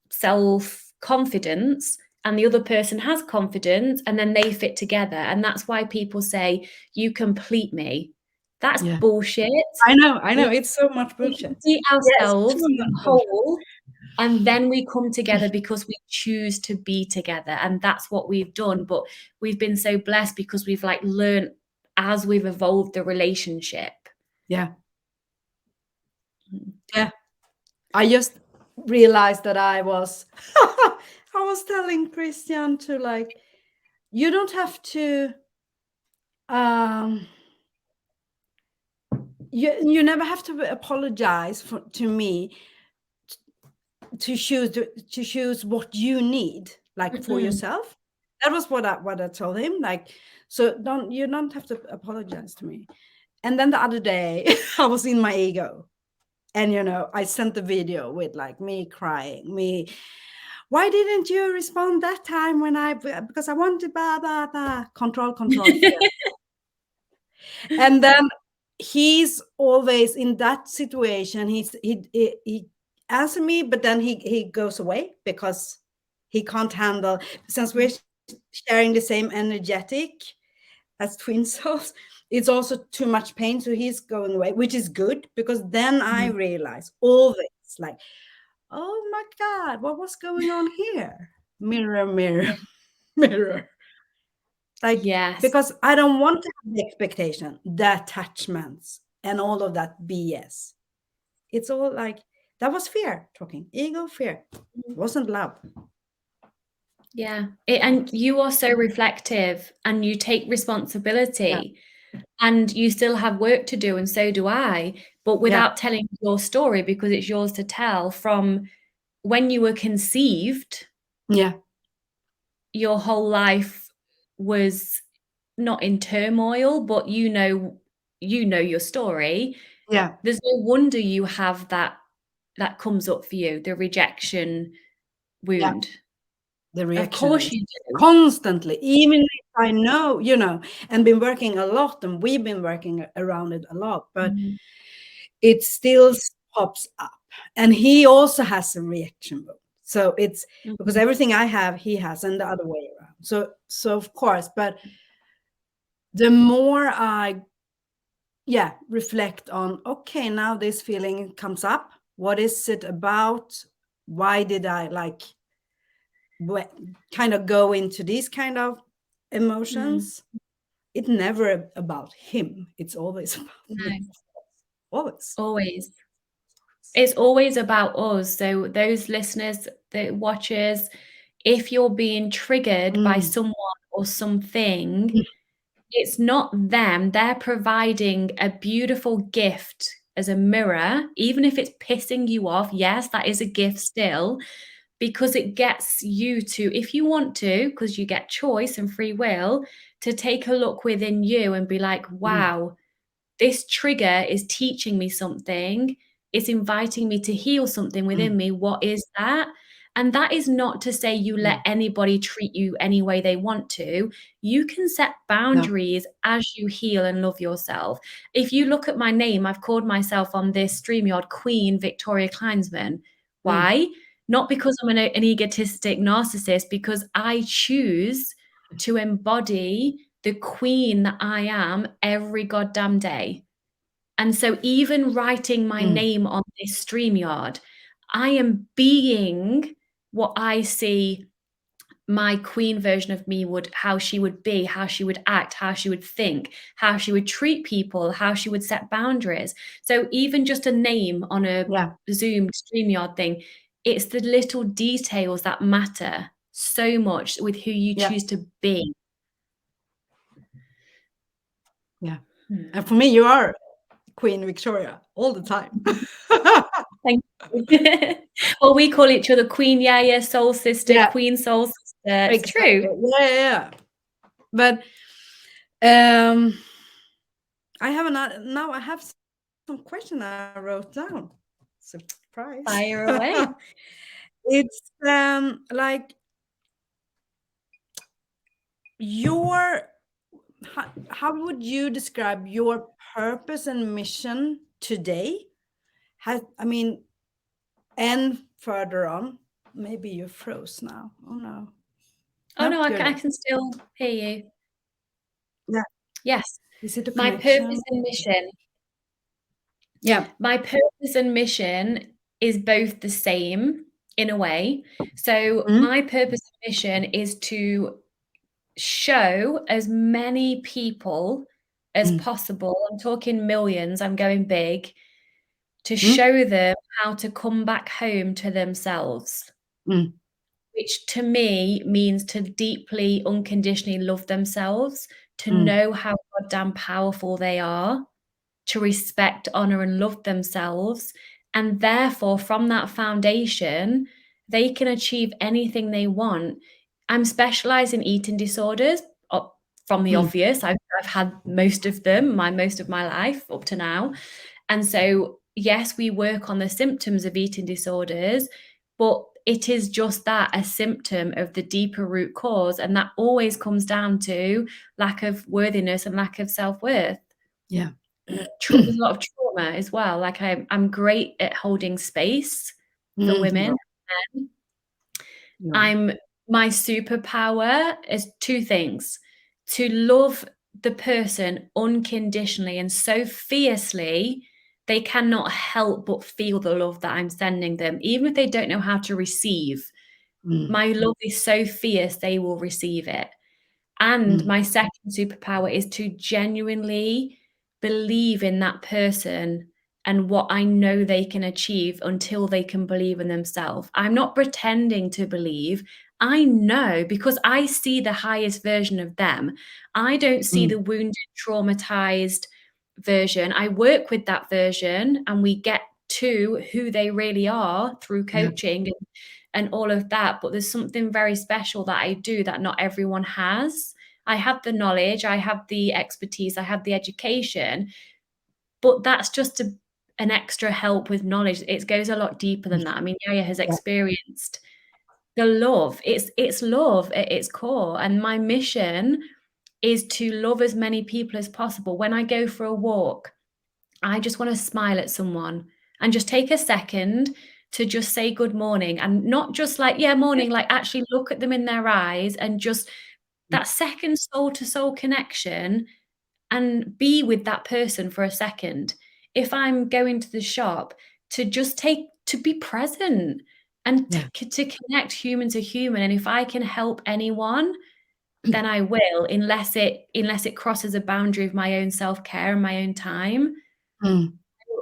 self-confidence, and the other person has confidence, and then they fit together. And that's why people say, you complete me. That's Yeah. bullshit. I know. We It's so much bullshit. complete Yes, ourselves too much bullshit. whole, and then we come together because we choose to be together. And that's what we've done. But we've been so blessed because we've like learned as we've evolved the relationship. Yeah. Yeah. I just realized that I was telling Christian to, like, you don't have to you never have to apologize to me to choose what you need, like, for yourself. That was what I told him, like, so you don't have to apologize to me. And then the other day I was in my ego, and I sent the video with, like, me crying, why didn't you respond that time when because I wanted blah blah blah, control fear. And then he's always in that situation, he answers me, but then he goes away because he can't handle, since we're sharing the same energetic as twin souls, it's also too much pain, so he's going away, which is good, because then I realize always, like, oh my God, what was going on here? Mirror, mirror, mirror. Like, Yes. because I don't want to have the expectation, the attachments, and all of that BS. It's all like, that was fear talking, ego, fear. It wasn't love. Yeah. And you are so reflective, and you take responsibility, and you still have work to do, and so do I, but without telling your story, because it's yours to tell. From when you were conceived, Yeah. your whole life was not in turmoil, but you know your story. Yeah. There's no wonder you have that comes up for you, the rejection Yeah. wound. The Of reaction course is you do. constantly, even if I know, and been working a lot, and we've been working around it a lot, but it still pops up. And he also has a reaction mode. So it's because everything I have, he has, and the other way around. So of course, but the more I reflect on, okay, now this feeling comes up. What is it about? Why did I, like, kind of go into these kind of emotions? It's never about him. It's always about No, me. Always. always. It's always about us. So those listeners, the watchers, if you're being triggered by someone or something, it's not them. They're providing a beautiful gift as a mirror, even if it's pissing you off. Yes, that is a gift still, because it gets you to, if you want to, because you get choice and free will, to take a look within you and be like, wow, this trigger is teaching me something. It's inviting me to heal something within me. What is that? And that is not to say you let anybody treat you any way they want to. You can set boundaries as you heal and love yourself. If you look at my name, I've called myself on this StreamYard Queen Victoria Kleinsman. Why? Not because I'm an egotistic narcissist, because I choose to embody the queen that I am every goddamn day. And so even writing my name on this StreamYard, I am being what I see my queen version of me would, how she would be, how she would act, how she would think, how she would treat people, how she would set boundaries. So even just a name on a Zoom StreamYard thing, it's the little details that matter so much with who you choose to be. Yeah. And for me, you are Queen Victoria all the time. Thank you. Well, we call each other Queen Jaya, Soul Sister, Queen Soul Sister. It's Exactly. true. Yeah. But I have some question I wrote down. Surprise. Fire away. It's like how would you describe your purpose and mission today? And further on, maybe you froze now. Oh no. Oh no, I you're can still hear you. Yeah. Yes. Is it a My connection? purpose and mission. Yeah. My purpose and mission is both the same in a way. So my purpose and mission is to show as many people as possible, I'm talking millions, I'm going big, to show them how to come back home to themselves. Which to me means to deeply, unconditionally love themselves, to know how goddamn powerful they are, to respect, honor, and love themselves. And therefore, from that foundation, they can achieve anything they want. I'm specialized in eating disorders from the obvious. I've had most of them, most of my life up to now. And so, yes, we work on the symptoms of eating disorders, but it is just that, a symptom of the deeper root cause. And that always comes down to lack of worthiness and lack of self-worth. Yeah. There's a lot of trauma as well. Like I'm great at holding space for women. My superpower is two things: to love the person unconditionally and so fiercely they cannot help but feel the love that I'm sending them, even if they don't know how to receive. My love is so fierce they will receive it. And my second superpower is to genuinely believe in that person and what I know they can achieve until they can believe in themselves. I'm not pretending to believe. I know, because I see the highest version of them. I don't see the wounded, traumatized version. I work with that version and we get to who they really are through coaching and all of that. But there's something very special that I do that not everyone has. I have the knowledge, I have the expertise, I have the education, but that's just an extra help with knowledge. It goes a lot deeper than that. I mean, Jaya has experienced the love. It's love at its core. And my mission is to love as many people as possible. When I go for a walk, I just want to smile at someone and just take a second to just say good morning, and not just like, yeah, morning, like actually look at them in their eyes and just that second soul to soul connection and be with that person for a second. If I'm going to the shop, to be present and to connect human to human. And if I can help anyone, then I will, unless it crosses a boundary of my own self-care and my own time.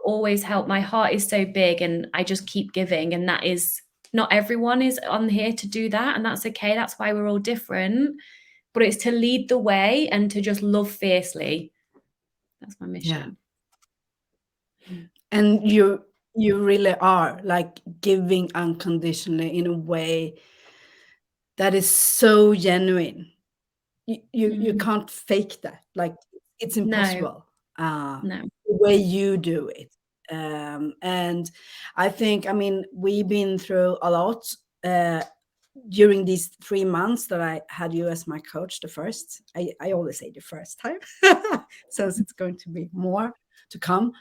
Always help. My heart is so big and I just keep giving, and that is not everyone is on here to do that, and that's okay. That's why we're all different, but it's to lead the way and to just love fiercely. That's my mission. And you really are like giving unconditionally in a way that is so genuine. You can't fake that. Like it's impossible. No. The way you do it. And I think, we've been through a lot during these 3 months that I had you as my coach. The first, I always say the first time, since it's going to be more to come.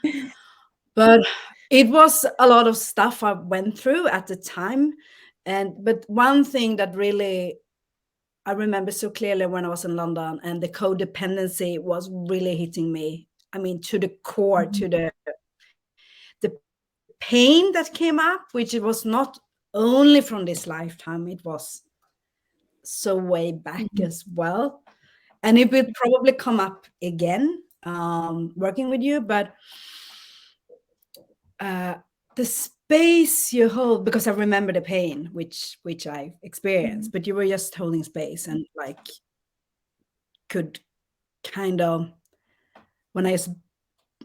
But it was a lot of stuff I went through at the time. But one thing that really I remember so clearly when I was in London and the codependency was really hitting me I mean, to the core, Mhm. to the pain that came up, which it was not only from this lifetime, it was so way back Mhm. as well. And it will probably come up again, working with you, but the space you hold, because I remember the pain which I experienced, Mhm. but you were just holding space and like could kind of, when I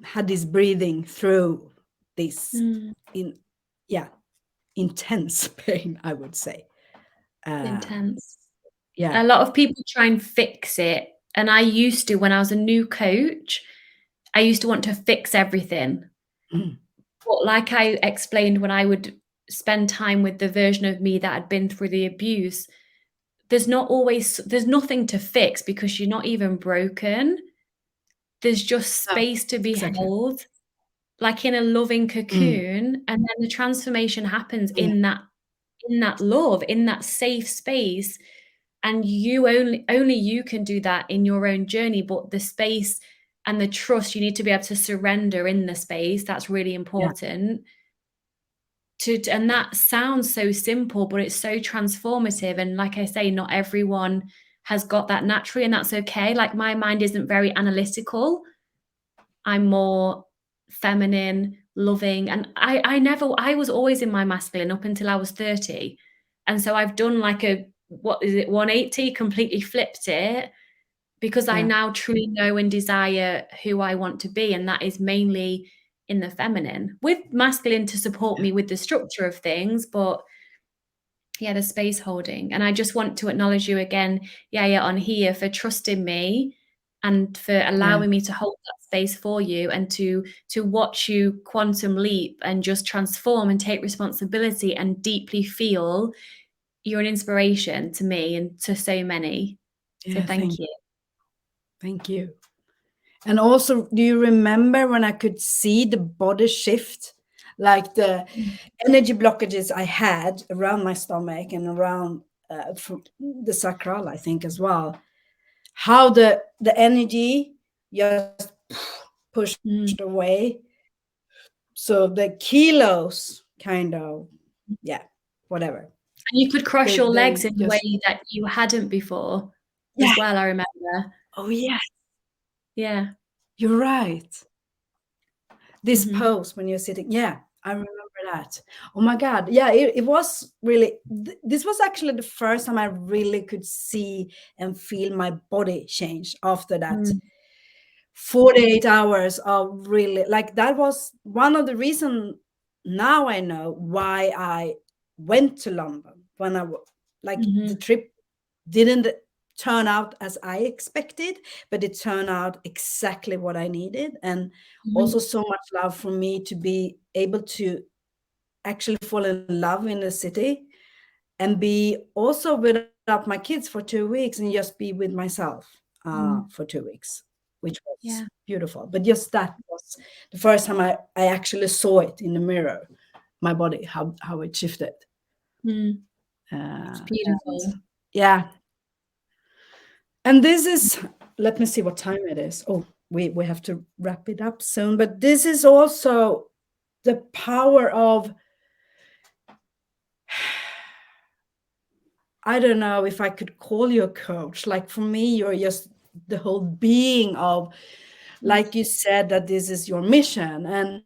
had this breathing through this Mm. in yeah intense pain, I would say. uh Intense. yeah. A lot of people try and fix it, and I used to, when I was a new coach, I used to want to fix everything. Mm. But like I explained, when I would spend time with the version of me that had been through the abuse, there's nothing to fix because you're not even broken. There's just No, space to be exactly. held, like in a loving Mm. cocoon, and then the transformation happens Yeah, in that love, in that safe space. And you only you can do that in your own journey, but the space and the trust, you need to be able to surrender in the space. That's really yeah, important. And that sounds so simple, but it's so transformative. And like I say, not everyone has got that naturally, and that's okay. Like my mind isn't very analytical. I'm more feminine, loving, and I was always in my masculine up until I was 30. And so I've done like a, what is it, 180, completely flipped it, because I yeah, now truly know and desire who I want to be, and that is mainly in the feminine, with masculine to support yeah, me with the structure of things, but yeah, the space holding. And I just want to acknowledge you again, Yaya, on here, for trusting me and for yeah, allowing me to hold that space for you, and to watch you quantum leap and just transform and take responsibility and deeply feel. You're an inspiration to me and to so many. So yeah. thank you. Thank you. And also, do you remember when I could see the body shift, like the Mm. energy blockages I had around my stomach and around from the sacral, I think as well. How the energy just pushed Mm. away. So the kilos kind of, yeah, whatever. And you could cross your legs They in a way just, that you hadn't before yeah. as well, I remember. Oh yeah, Yeah. you're right. This Mhm. pose when you're sitting. Yeah, I remember that. Oh my God. Yeah, it was really, this was actually the first time I really could see and feel my body change after that Mm. 48 hours of really, like, that was one of the reason. Now I know why I went to London when like the Mhm. trip didn't turn out as I expected, but it turned out exactly what I needed. And also Mhm. so much love for me to be able to actually fall in love in the city and be also without my kids for 2 weeks and just be with myself Mm. for 2 weeks, which was Yeah. beautiful. But just that was the first time I actually saw it in the mirror, my body, how it shifted. Mm. It's And beautiful. yeah, and this is, let me see what time it is. Oh, we have to wrap it up soon. But this is also the power of, I don't know if I could call you a coach. Like for me, you're just the whole being of, Yes. like you said, that this is your mission. And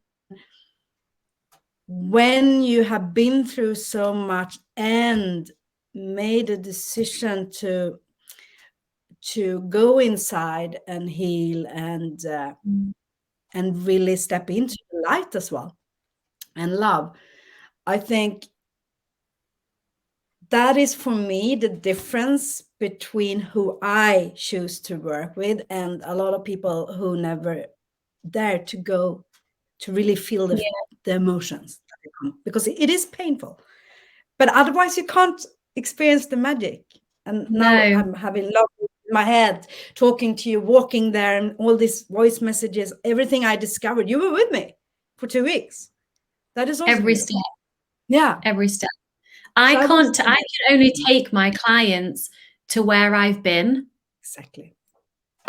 when you have been through so much and made a decision to go inside and heal Mm. and really step into the light as well and love, I think that is for me the difference between who I choose to work with and a lot of people who never dare to go to really feel Yeah. the emotions that they come, because it is painful. But otherwise, you can't experience the magic. And now No, I'm having love in my head, talking to you, walking there, and all these voice messages, everything I discovered. You were with me for 2 weeks. That is also every step, beautiful. Yeah. every step. So I was I can only take my clients to where I've been. exactly.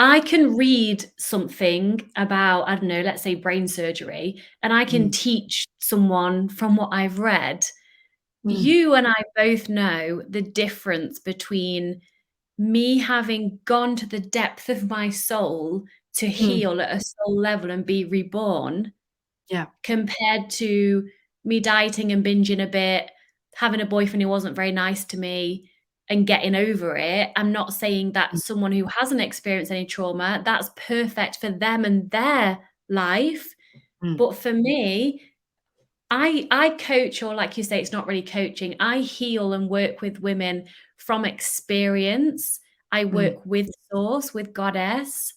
I can read something about, I don't know, let's say brain surgery, and I can teach someone from what I've read. You and I both know the difference between me having gone to the depth of my soul to heal at a soul level and be reborn, Yeah. compared to me dieting and binging a bit, having a boyfriend who wasn't very nice to me, and getting over it. I'm not saying that someone who hasn't experienced any trauma, that's perfect for them and their life. But for me, I coach, or like you say, it's not really coaching. I heal and work with women from experience. I work with source, with goddess.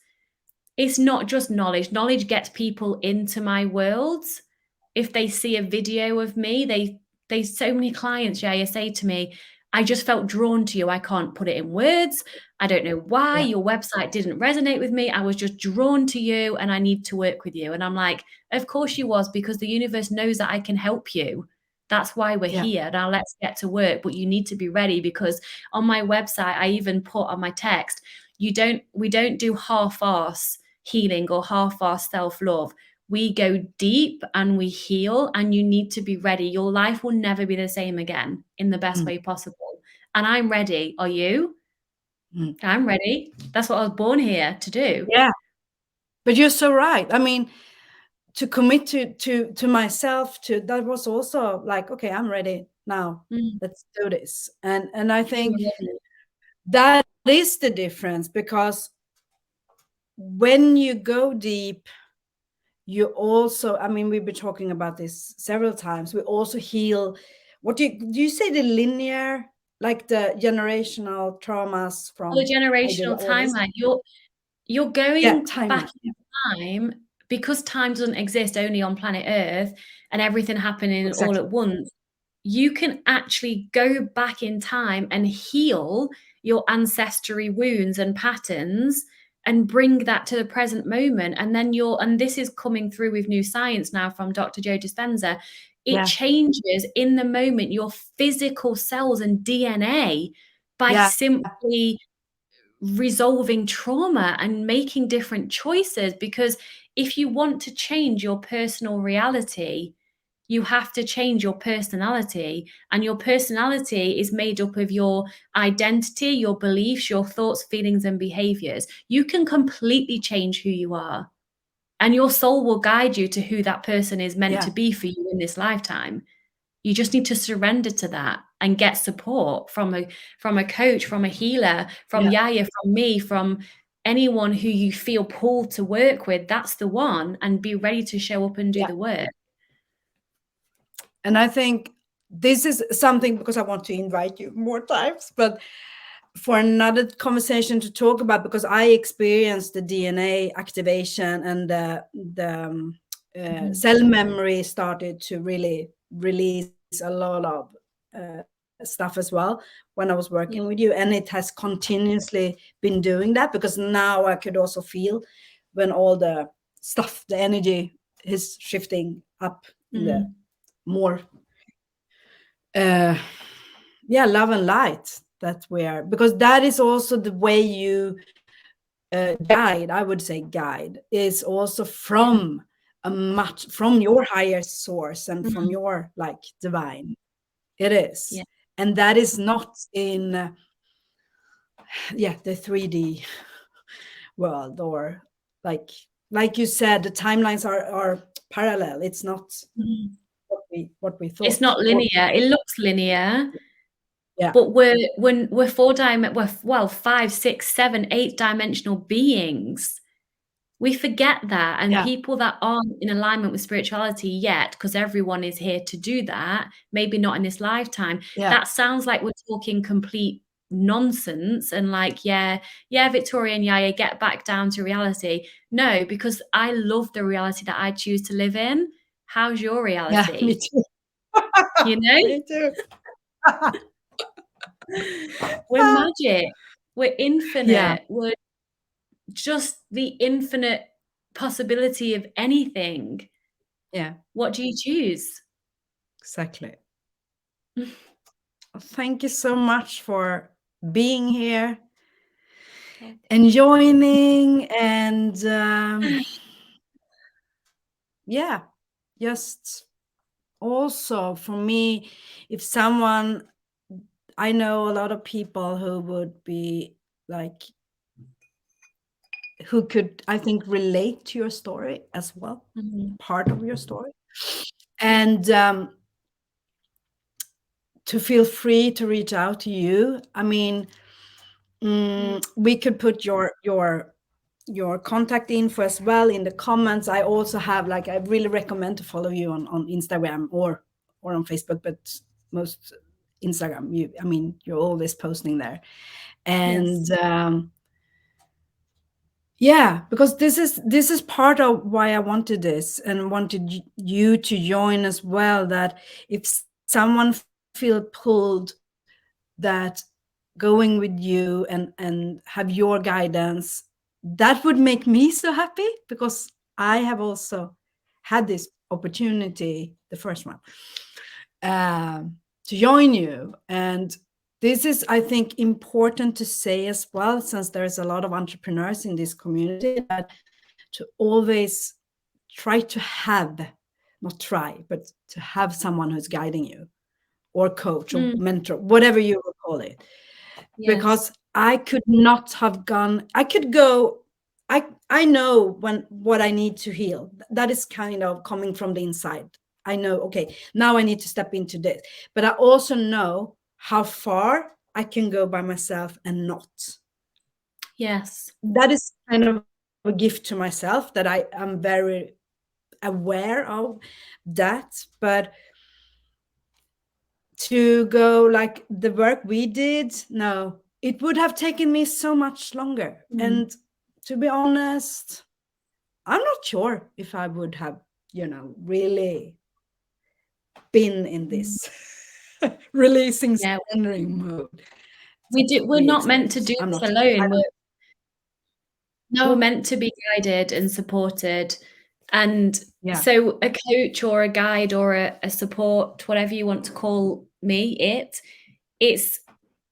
It's not just knowledge. Knowledge gets people into my worlds. If they see a video of me, they so many clients, Jaya, say to me, I just felt drawn to you. I can't put it in words. I don't know why. Yeah. Your website didn't resonate with me. I was just drawn to you and I need to work with you. And I'm like, of course you was, because the universe knows that I can help you. That's why we're Yeah. here. Now let's get to work. But you need to be ready, because on my website, I even put on my text, we don't do half-ass healing or half-ass self-love. We go deep and we heal, and you need to be ready. Your life will never be the same again in the best way possible. And I'm ready. Are you? I'm ready. That's what I was born here to do. Yeah. But you're so right. I mean, to commit to myself, to that was also like, okay, I'm ready now. Let's do this. And I think that is the difference, because when you go deep, you also, I mean, we've been talking about this several times, we also heal. What do you say, the linear, like the generational traumas Or the from generational all this? timeline. You're Yeah, going back timeline. in time, because time doesn't exist only on planet Earth and everything happening all Exactly. at once. You can actually go back in time and heal your ancestry wounds and patterns and bring that to the present moment. And then and this is coming through with new science now from Dr. Joe Dispenza, it Yeah. changes in the moment your physical cells and DNA by Yeah. simply resolving trauma and making different choices. Because if you want to change your personal reality, you have to change your personality, and your personality is made up of your identity, your beliefs, your thoughts, feelings, and behaviors. You can completely change who you are, and your soul will guide you to who that person is meant Yeah. to be for you in this lifetime. You just need to surrender to that and get support from a coach, from a healer, from Yeah. Jaya, from me, from anyone who you feel pulled to work with. That's the one, and be ready to show up and do Yeah. the work. And I think this is something, because I want to invite you more times, but for another conversation to talk about, because I experienced the DNA activation, and the cell memory started to really release a lot of stuff as well when I was working with you. And it has continuously been doing that, because now I could also feel when all the stuff, the energy is shifting up in the more love and light that we are, because that is also the way you guide, I would say guide, is also from from your higher source and from your like divine. It is. Yeah. And that is not in the 3D world, or like you said, the timelines are parallel. It's not what we It's thought. not linear. It looks linear, Yeah. but we're we're 5, 6, 7, 8 dimensional beings. We forget that, and Yeah. people that aren't in alignment with spirituality yet, because everyone is here to do that, maybe not in this lifetime, Yeah. that sounds like we're talking complete nonsense and like, yeah, Victoria and Jaya, get back down to reality. No, because I love the reality that I choose to live in. How's your Yeah, me reality? too. You know? Me too. We're magic. We're Yeah. infinite. We're just the infinite possibility of anything. Yeah, What do you choose? exactly. Thank you so much for being here. and joining, and yeah, just also for me, if someone, I know a lot of people who would be like, who could, I think, relate to your story as well, Mhm. part of your story, and to feel free to reach out to you. I mean, we could put your contact info as well in the comments. I also have, like, I really recommend to follow you on Instagram or on Facebook, but most Instagram. I mean, you're always posting there, and Yes. yeah, because this is part of why I wanted this and wanted you to join as well. That if someone feel pulled, that going with you and have your guidance, that would make me so happy, because I have also had this opportunity, the first one, to join you. And this is, I think, important to say as well, since there's a lot of entrepreneurs in this community, that to always try to have, not try, but to have someone who's guiding you, or coach or Mm, mentor, whatever you will call it. yes. Because I could not have gone, I could go, I know when what I need to heal. That is kind of coming from the inside. I know, okay, now I need to step into this. But I also know how far I can go by myself and not. Yes. That is kind of a gift to myself, that I am very aware of that. But to go like the work we did, no, it would have taken me so much longer. Mm, And to be honest, I'm not sure if I would have, really been in mm. this releasing, Yeah. surrendering mode We're we not meant to experience. do I'm this not sure. alone. We're Oh, meant to be guided and supported. And yeah, so a coach or a guide or a support, whatever you want to call me, it's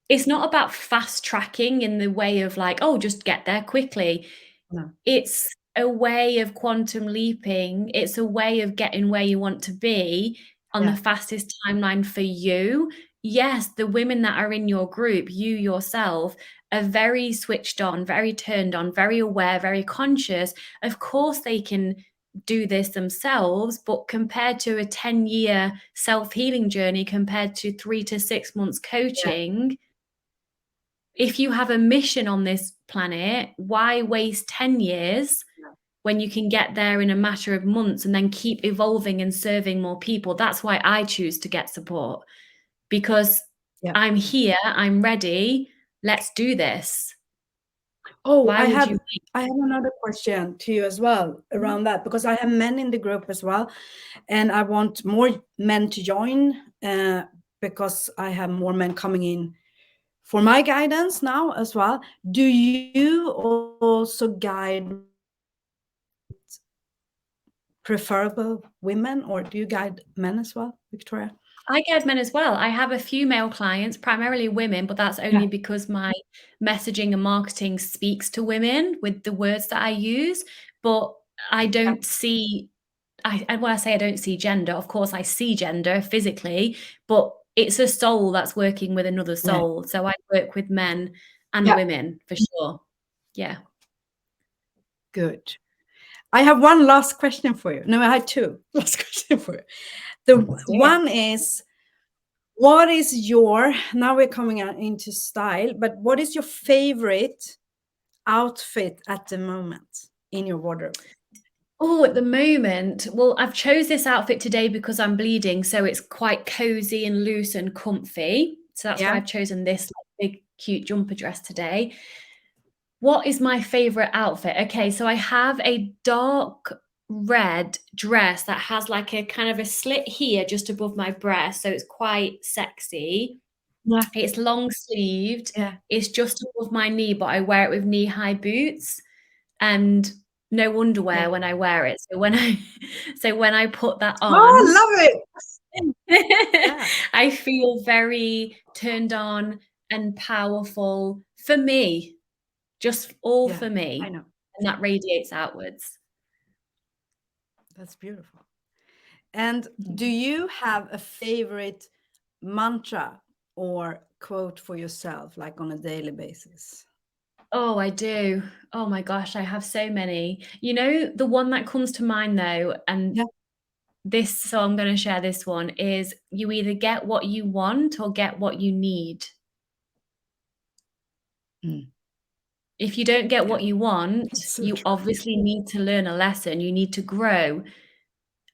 it's not about fast tracking in the way of like, oh, just get there quickly. no, It's a way of quantum leaping. It's a way of getting where you want to be on the yeah, fastest timeline for you. Yes, the women that are in your group, you yourself, are very switched on, very turned on, very aware, very conscious. Of course, they can do this themselves, but compared to a 10-year self healing journey, compared to 3 to 6 months yeah, coaching, if you have a mission on this planet, why waste 10 years yeah, when you can get there in a matter of months and then keep evolving and serving more people? That's why I choose to get support, because yeah. I'm here, I'm ready, let's do this. Oh, Why would you wait? I have another question to you as well around that, because I have men in the group as well, and I want more men to join, because I have more men coming in for my guidance now as well. Do you also guide preferable women, or do you guide men as well, Victoria? I guide men as well. I have a few male clients, primarily women, but that's Yeah, only because my messaging and marketing speaks to women with the words that I use. But I yeah, don't see, and when I say I don't see gender, of course I see gender physically, but it's a soul that's working with another yeah, soul. So I work with men and yeah. women for sure. Yeah. Good. I have one last question for you. No, I had two last question for you. The Let's do it. one is, what is your, now we're coming out into style, but what is your favorite outfit at the moment in your wardrobe? Oh, at the moment, well, I've chose this outfit today because I'm bleeding, so it's quite cozy and loose and comfy. So that's why Yeah, I've chosen this like, big, cute jumper dress today. What is my favorite outfit? Okay, so I have a dark red dress that has like a kind of a slit here just above my breast, so it's quite sexy. yeah, It's long sleeved. yeah. It's just above my knee, but I wear it with knee-high boots and no Yeah. underwear when I wear it. So when I so when I put that Oh, I on, love it. Yeah. I feel very turned on and powerful for me. just all Yeah, for me. I know. And that radiates outwards. That's beautiful. And do you have a favorite mantra or quote for yourself, like on a daily basis? Oh, I do. Oh my gosh, I have so many. You know, the one that comes to mind though, and Yeah. so I'm going to share this one, is you either get what you want or get what you need. Mm. If you don't get what Yeah, you want, that's so you true. obviously need to learn a lesson, you need to grow,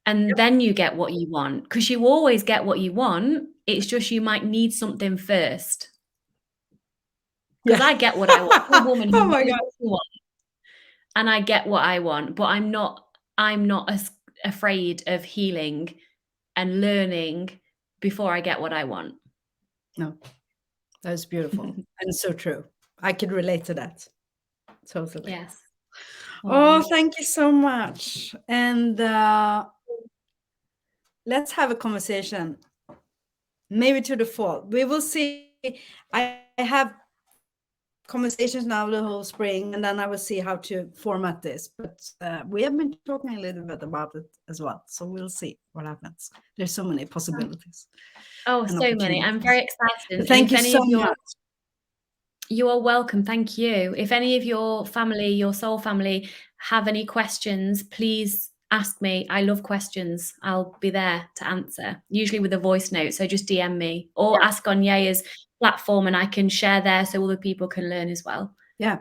and Yep. then you get what you want, because you always get what you want, it's just you might need something first. Because Yeah. I get what I want. I'm a woman who Oh my knows God. what she wants, and I get what I want, but I'm not as afraid of healing and learning before I get what I want. No, that's beautiful and so true. I could relate to that. Totally. Yes. Oh, Oh. thank you so much. And let's have a conversation, maybe to the fall. We will see. I have conversations now the whole spring, and then I will see how to format this. But we have been talking a little bit about it as well. So we'll see what happens. There's so many possibilities Oh, and so many. I'm very opportunities. excited. But And thank if you any so of your much. You are welcome. Thank you. If any of your family, your soul family, have any questions, please ask me. I love questions. I'll be there to answer, usually with a voice note. So just DM me or Yeah, ask on Jaya's platform and I can share there so other people can learn as well. yeah,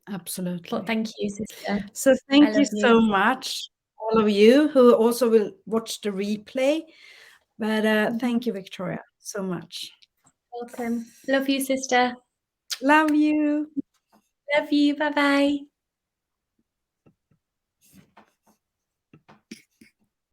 absolutely. But thank you, sister. So I thank you love you. so much, all of you who also will watch the replay. But thank you, Victoria, so much. Welcome. Love you, sister. Love you. Love you. Bye-bye.